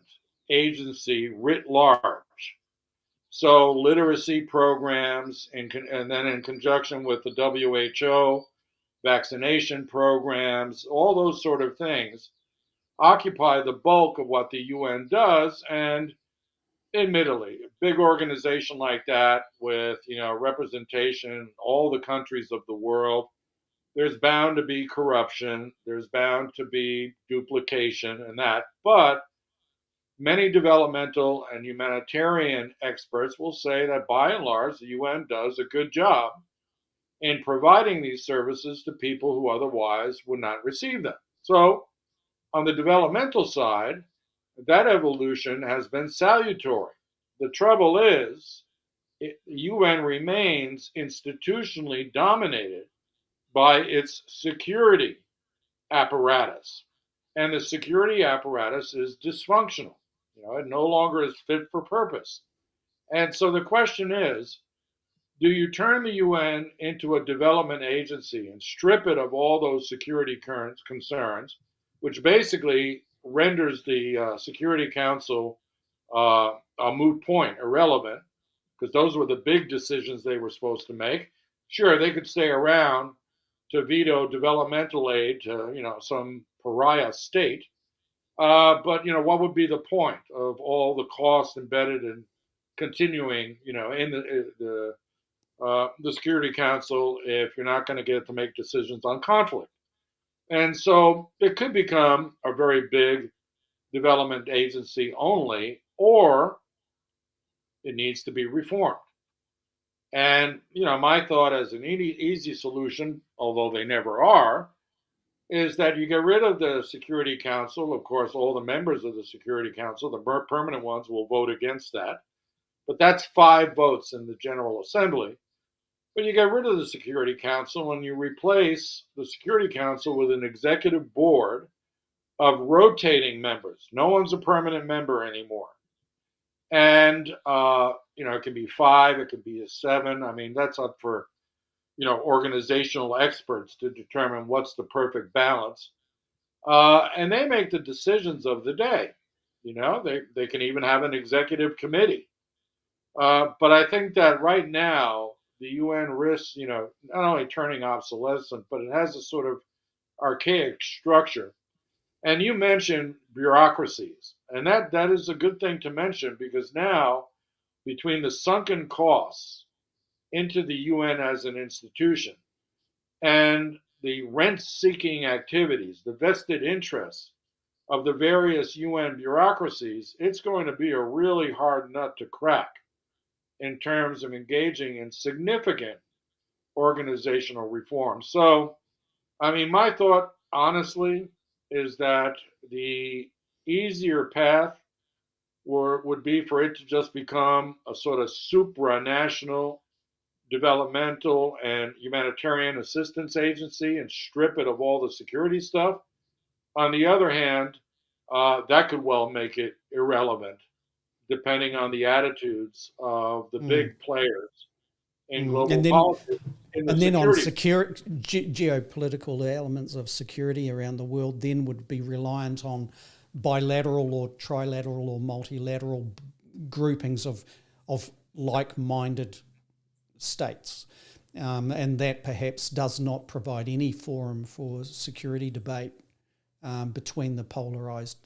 agency writ large. So literacy programs, and then in conjunction with the WHO, vaccination programs, all those sort of things occupy the bulk of what the UN does. And admittedly, a big organization like that with representation in all the countries of the world, there's bound to be corruption, there's bound to be duplication and that. But many developmental and humanitarian experts will say that by and large, the UN does a good job in providing these services to people who otherwise would not receive them. So, on the developmental side, that evolution has been salutary. The trouble is, the UN remains institutionally dominated by its security apparatus. And the security apparatus is dysfunctional. It no longer is fit for purpose. And so the question is, do you turn the UN into a development agency and strip it of all those security concerns, which basically renders the Security Council a moot point, irrelevant, because those were the big decisions they were supposed to make? Sure, they could stay around to veto developmental aid to, some pariah state. But, what would be the point of all the costs embedded in continuing, in the Security Council if you're not going to get to make decisions on conflict? And so it could become a very big development agency only, or it needs to be reformed. And, my thought as an easy solution, although they never are, is that you get rid of the Security Council. Of course, all the members of the Security Council, the permanent ones, will vote against that. But that's 5 votes in the General Assembly. But you get rid of the Security Council and you replace the Security Council with an executive board of rotating members. No one's a permanent member anymore. And, it can be 5, it could be a 7. I mean, that's up for, organizational experts to determine what's the perfect balance. And they make the decisions of the day. They can even have an executive committee. But I think that right now, the UN risks, not only turning obsolescent, but it has a sort of archaic structure. And you mentioned bureaucracies, and that is a good thing to mention, because now, between the sunken costs into the UN as an institution and the rent-seeking activities, the vested interests of the various UN bureaucracies, it's going to be a really hard nut to crack in terms of engaging in significant organizational reform. So, my thought, honestly, is that the easier path would be for it to just become a sort of supranational developmental and humanitarian assistance agency and strip it of all the security stuff. On the other hand, that could well make it irrelevant, depending on the attitudes of the big players in global politics. And then on geopolitical elements of security around the world then would be reliant on bilateral or trilateral or multilateral groupings of like-minded states. And that perhaps does not provide any forum for security debate between the polarised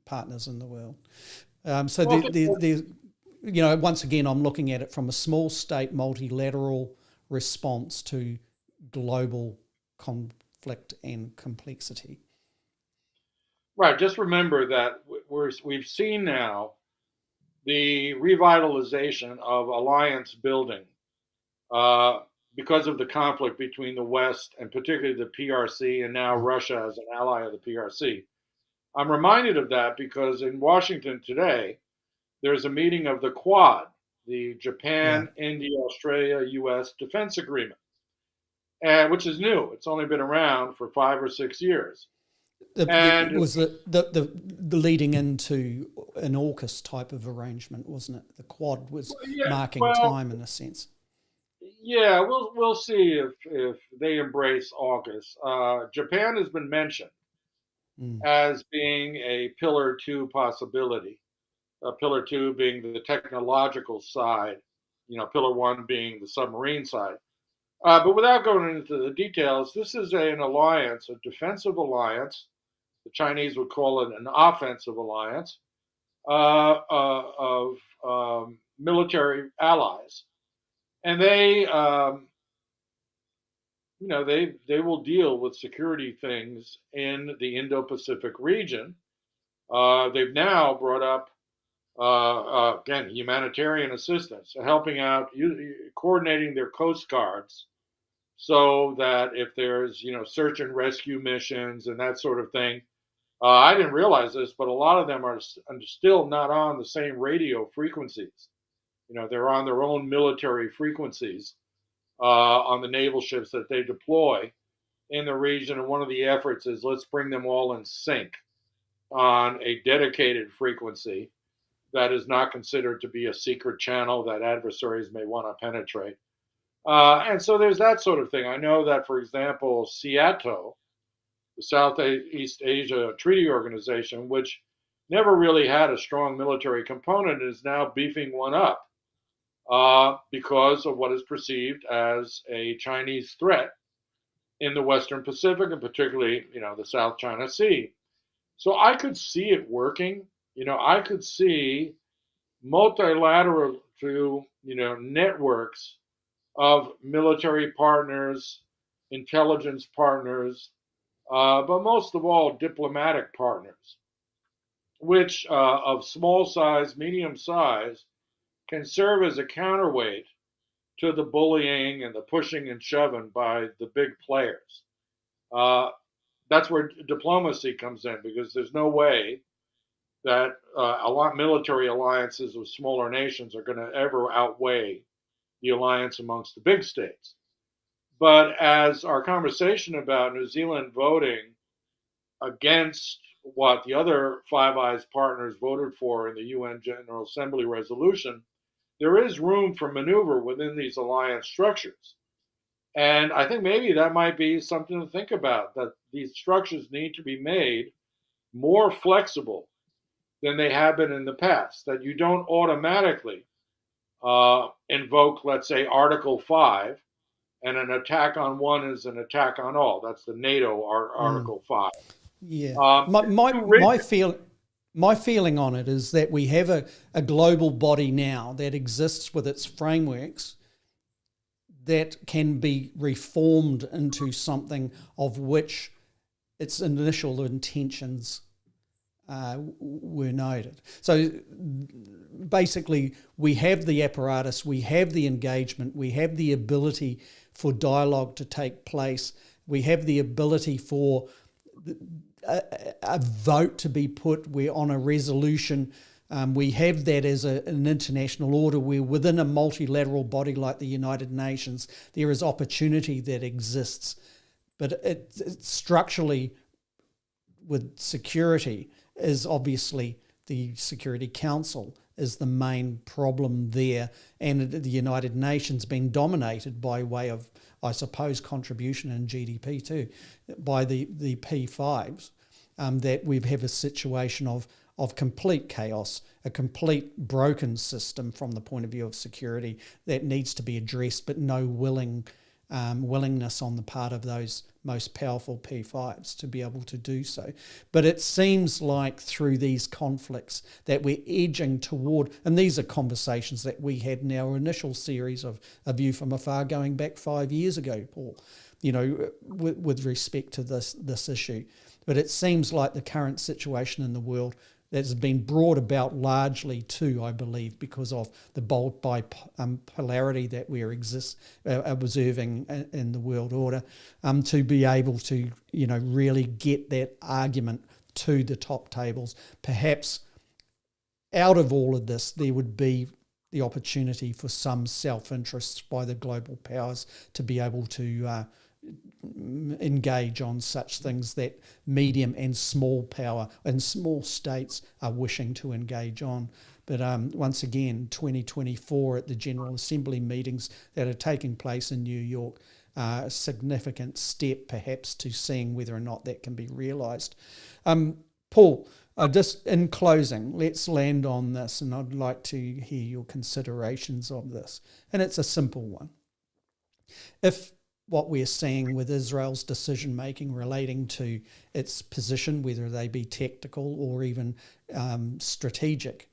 partners in the world. Once again, I'm looking at it from a small state multilateral response to global conflict and complexity. Right. Just remember that we've seen now the revitalization of alliance building because of the conflict between the West and particularly the PRC and now Russia as an ally of the PRC. I'm reminded of that because in Washington today, there's a meeting of the Quad, the Japan, India, Australia, U.S. defense agreement, which is new. It's only been around for 5 or 6 years. It was the leading into an AUKUS type of arrangement, wasn't it? The Quad was marking time in a sense. Yeah, we'll see if they embrace AUKUS. Japan has been mentioned as being a Pillar 2 possibility. Pillar 2 being the technological side, Pillar 1 being the submarine side. But without going into the details, this is an alliance, a defensive alliance. The Chinese would call it an offensive alliance of military allies, and they will deal with security things in the Indo-Pacific region. They've now brought up again humanitarian assistance, helping out, coordinating their coast guards, so that if there's search and rescue missions and that sort of thing. I didn't realize this, but a lot of them are still not on the same radio frequencies. They're on their own military frequencies on the naval ships that they deploy in the region. And one of the efforts is let's bring them all in sync on a dedicated frequency that is not considered to be a secret channel that adversaries may want to penetrate. And so there's that sort of thing. I know that, for example, SEATO, the Southeast Asia Treaty Organization, which never really had a strong military component, is now beefing one up because of what is perceived as a Chinese threat in the Western Pacific, and particularly, the South China Sea. So I could see it working. I could see multilateral networks of military partners, intelligence partners, but most of all, diplomatic partners, which of small size, medium size, can serve as a counterweight to the bullying and the pushing and shoving by the big players. That's where diplomacy comes in, because there's no way that military alliances with smaller nations are going to ever outweigh the alliance amongst the big states. But as our conversation about New Zealand voting against what the other Five Eyes partners voted for in the UN General Assembly resolution, there is room for maneuver within these alliance structures. And I think maybe that might be something to think about, that these structures need to be made more flexible than they have been in the past, that you don't automatically invoke, let's say, Article 5, and an attack on one is an attack on all. That's the NATO Article 5. Yeah. My feeling on it is that we have a global body now that exists with its frameworks that can be reformed into something of which its initial intentions were noted. So basically, we have the apparatus, we have the engagement, we have the ability for dialogue to take place, we have the ability for a vote to be put on a resolution. We have that as an international order where within a multilateral body like the United Nations, there is opportunity that exists. But it structurally, with security, is obviously the Security Council is the main problem there, and the United Nations being dominated by way of, I suppose, contribution in GDP too, by the P5s, that we have a situation of complete chaos, a complete broken system from the point of view of security that needs to be addressed, but no willingness on the part of those most powerful P5s to be able to do so. But it seems like through these conflicts that we're edging toward, and these are conversations that we had in our initial series of A View from Afar going back 5 years ago, Paul, with respect to this issue. But it seems like the current situation in the world that's been brought about largely too, I believe, because of the bold bipolarity that we're observing in the world order, to be able to, really get that argument to the top tables. Perhaps out of all of this, there would be the opportunity for some self-interest by the global powers to be able to engage on such things that medium and small power and small states are wishing to engage on. But once again, 2024 at the General Assembly meetings that are taking place in New York, a significant step perhaps to seeing whether or not that can be realised. Paul, just in closing, let's land on this, and I'd like to hear your considerations of this. And it's a simple one. If what we're seeing with Israel's decision-making relating to its position, whether they be tactical or even strategic,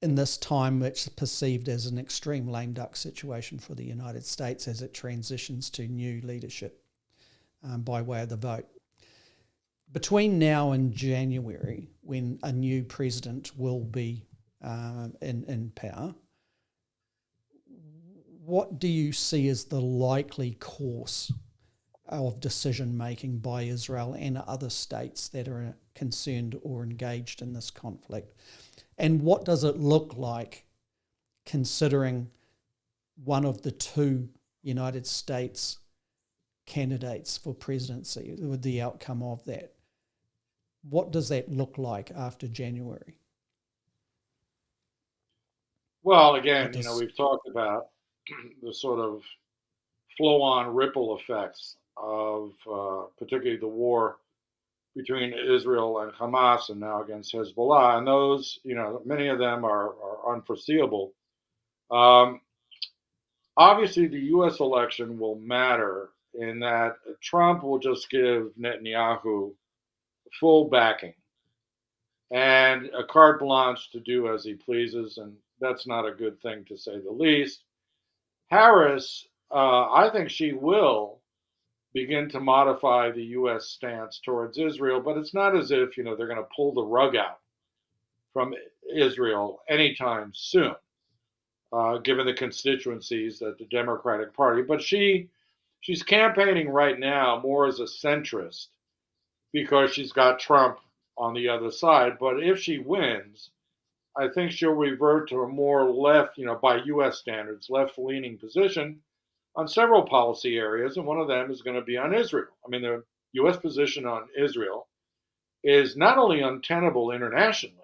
in this time which is perceived as an extreme lame duck situation for the United States as it transitions to new leadership by way of the vote. Between now and January, when a new president will be in power, what do you see as the likely course of decision-making by Israel and other states that are concerned or engaged in this conflict? And what does it look like, considering one of the two United States candidates for presidency, with the outcome of that? What does that look like after January? Well, again, we've talked about the sort of flow-on ripple effects of particularly the war between Israel and Hamas and now against Hezbollah. And those, many of them are unforeseeable. Obviously, the U.S. election will matter in that Trump will just give Netanyahu full backing and a carte blanche to do as he pleases, and that's not a good thing to say the least. Harris, I think she will begin to modify the U.S. stance towards Israel, but it's not as if they're going to pull the rug out from Israel anytime soon, given the constituencies that the Democratic Party. But she's campaigning right now more as a centrist because she's got Trump on the other side. But if she wins, I think she'll revert to a more left, by U.S. standards, left-leaning position on several policy areas, and one of them is going to be on Israel. I mean, the U.S. position on Israel is not only untenable internationally,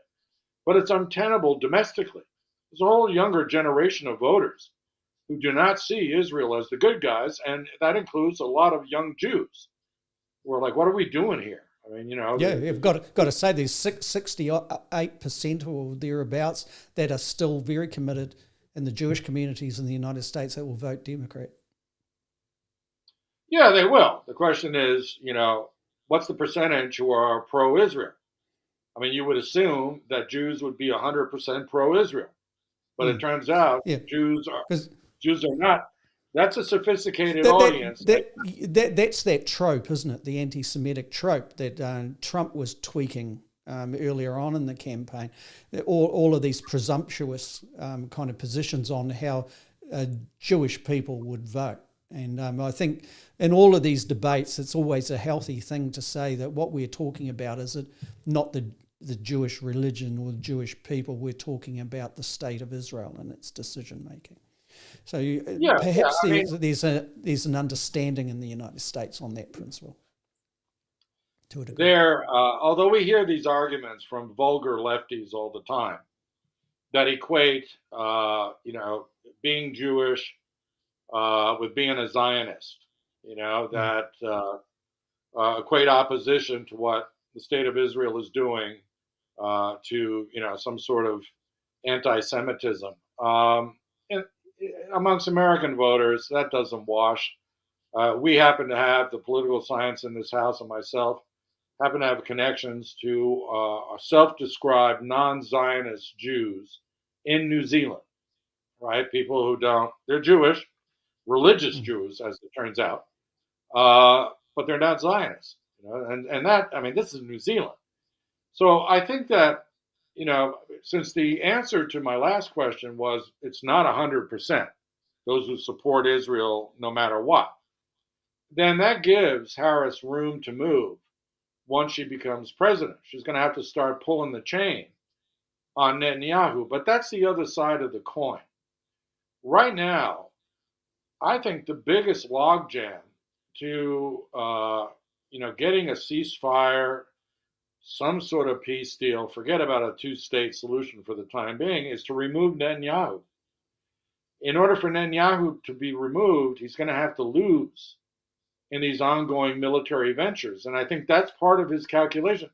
but it's untenable domestically. There's a whole younger generation of voters who do not see Israel as the good guys, and that includes a lot of young Jews. We're like, what are we doing here? I mean, you've got to say there's 68% or thereabouts that are still very committed in the Jewish communities in the United States that will vote Democrat. Yeah, they will. The question is, what's the percentage who are pro-Israel? I mean, you would assume that Jews would be 100% pro-Israel, but it turns out Jews are not. That's a sophisticated audience. That's that trope, isn't it? The anti-Semitic trope that Trump was tweaking earlier on in the campaign. All of these presumptuous kind of positions on how Jewish people would vote. And I think in all of these debates, it's always a healthy thing to say that what we're talking about is not the Jewish religion or the Jewish people. We're talking about the state of Israel and its decision making. So there's an understanding in the United States on that principle. To a degree. Although we hear these arguments from vulgar lefties all the time that equate, being Jewish with being a Zionist, that equate opposition to what the state of Israel is doing to, some sort of anti-Semitism. And amongst American voters, that doesn't wash. We happen to have the political science in this house, and myself happen to have connections to self-described non-Zionist Jews in New Zealand, right? People who they're Jewish, religious Jews, as it turns out, but they're not Zionists, and that, I mean, this is New Zealand. So I think that, since the answer to my last question was it's not 100%, those who support Israel no matter what, then that gives Harris room to move once she becomes president. She's going to have to start pulling the chain on Netanyahu, but that's the other side of the coin. Right now, I think the biggest logjam to getting a ceasefire, some sort of peace deal, forget about a two-state solution for the time being, is to remove Netanyahu. In order for Netanyahu to be removed, he's going to have to lose in these ongoing military ventures. And I think that's part of his calculation.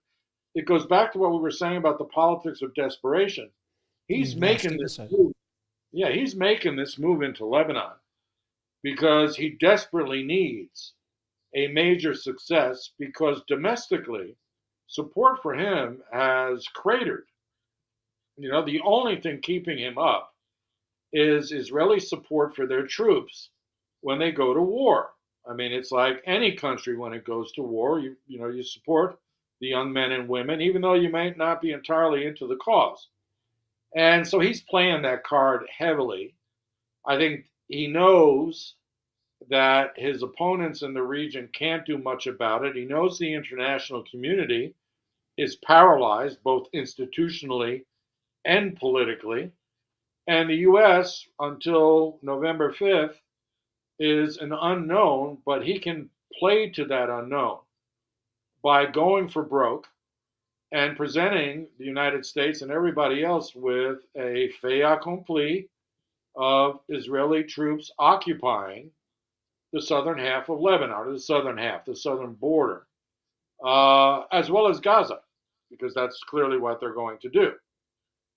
It goes back to what we were saying about the politics of desperation. He's making this move. Yeah, he's making this move into Lebanon because he desperately needs a major success, because domestically, support for him has cratered. The only thing keeping him up is Israeli support for their troops when they go to war. I mean, it's like any country when it goes to war, you support the young men and women, even though you may not be entirely into the cause. And so he's playing that card heavily. I think he knows that his opponents in the region can't do much about it. He knows the international community is paralyzed, both institutionally and politically. And the U.S., until November 5th, is an unknown, but he can play to that unknown by going for broke and presenting the United States and everybody else with a fait accompli of Israeli troops occupying the southern half of Lebanon, or the southern border, as well as Gaza, because that's clearly what they're going to do.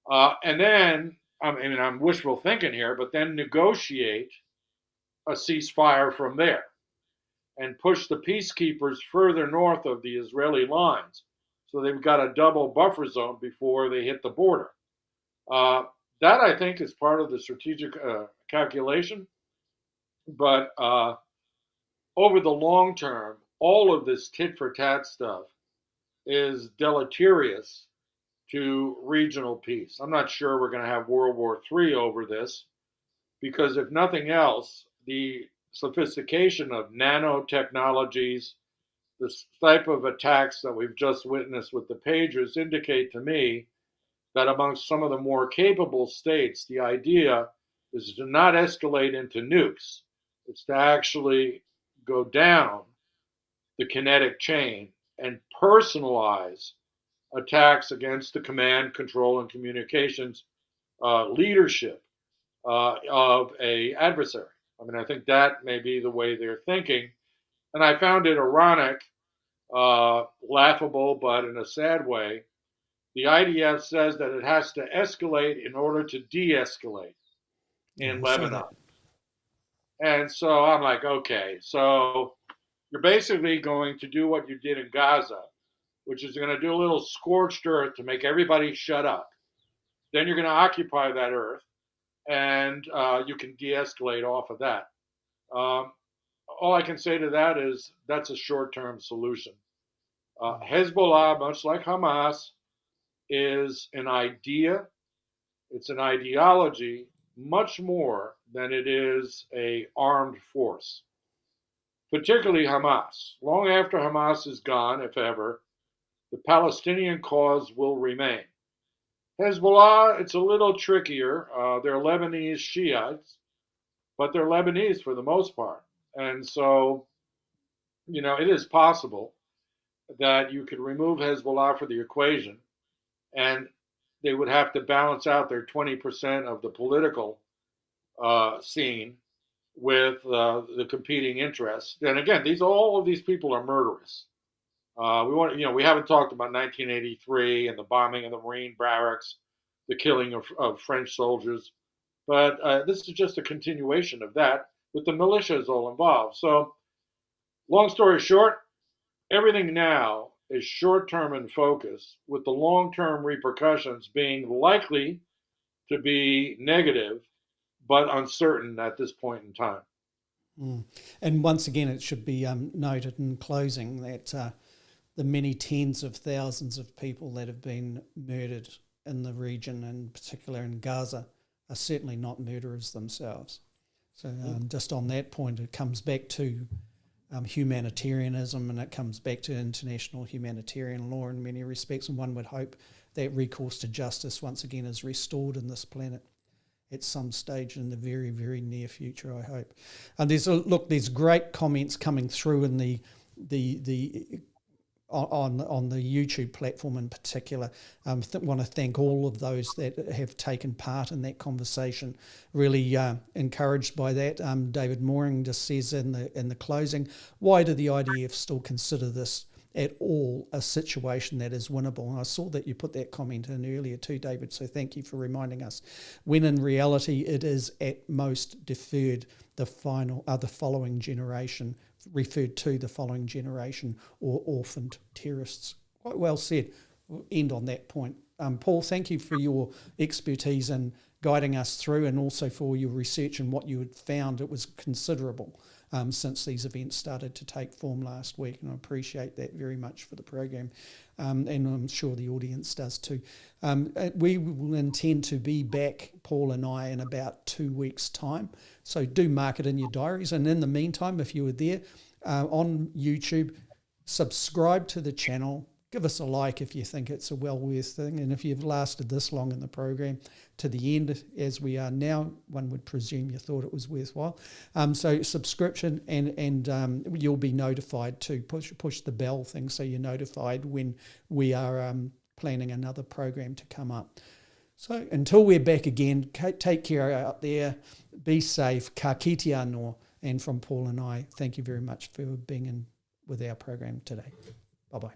And then, I'm wishful thinking here, but then negotiate a ceasefire from there. and push the peacekeepers further north of the Israeli lines. So they've got a double buffer zone before they hit the border. Uh, that, I think, is part of the strategic calculation. But over the long term, all of this tit for tat stuff is deleterious to regional peace. I'm not sure we're going to have World War III over this, because if nothing else, the sophistication of nanotechnologies, this type of attacks that we've just witnessed with the pagers, indicate to me that amongst some of the more capable states, the idea is to not escalate into nukes. It's to actually go down the kinetic chain and personalize attacks against the command, control, and communications leadership of a adversary. I mean, I think that may be the way they're thinking, and I found it ironic, laughable, but in a sad way. The IDF says that it has to escalate in order to de-escalate in Lebanon, and so I'm like, okay, so you're basically going to do what you did in Gaza, which is going to do a little scorched earth to make everybody shut up. Then you're going to occupy that earth, and you can de-escalate off of that. Um, all I can say to that is that's a short-term solution. Hezbollah, much like Hamas, is an idea. It's an ideology much more than it is a armed force. Particularly Hamas. Long after Hamas is gone, if ever, the Palestinian cause will remain. Hezbollah, it's a little trickier. They're Lebanese Shiites, but they're Lebanese for the most part. And so, it is possible that you could remove Hezbollah for the equation, and they would have to balance out their 20% of the political scene with the competing interests. And again, all of these people are murderous. We haven't talked about 1983 and the bombing of the Marine barracks, the killing of French soldiers, but this is just a continuation of that with the militias all involved. So, long story short, everything now is short-term in focus, with the long-term repercussions being likely to be negative, but uncertain at this point in time. And once again, it should be noted in closing that the many tens of thousands of people that have been murdered in the region, in particular in Gaza, are certainly not murderers themselves. So just on that point, it comes back to humanitarianism, and it comes back to international humanitarian law in many respects, and one would hope that recourse to justice once again is restored in this planet at some stage in the very, very near future, I hope. And there's great comments coming through in the on the YouTube platform in particular. Want to thank all of those that have taken part in that conversation. Really encouraged by that. David Mooring just says in the closing, why do the IDF still consider this at all a situation that is winnable? And I saw that you put that comment in earlier too, David, so thank you for reminding us. When in reality it is at most deferred the following generation, referred to the following generation, or orphaned terrorists. Quite well said. We'll end on that point. Paul, thank you for your expertise in guiding us through, and also for your research and what you had found. It was considerable since these events started to take form last week, and I appreciate that very much for the program, and I'm sure the audience does too. We will intend to be back, Paul and I, in about 2 weeks' time, so do mark it in your diaries. And in the meantime, if you were there on YouTube, subscribe to the channel. Give us a like if you think it's a well worth thing. And if you've lasted this long in the program to the end, as we are now, one would presume you thought it was worthwhile. So subscription, and you'll be notified to push the bell thing so you're notified when we are planning another program to come up. So until we're back again, take care out there. Be safe. Ka kite anō. And from Paul and I, thank you very much for being in with our program today. Bye-bye.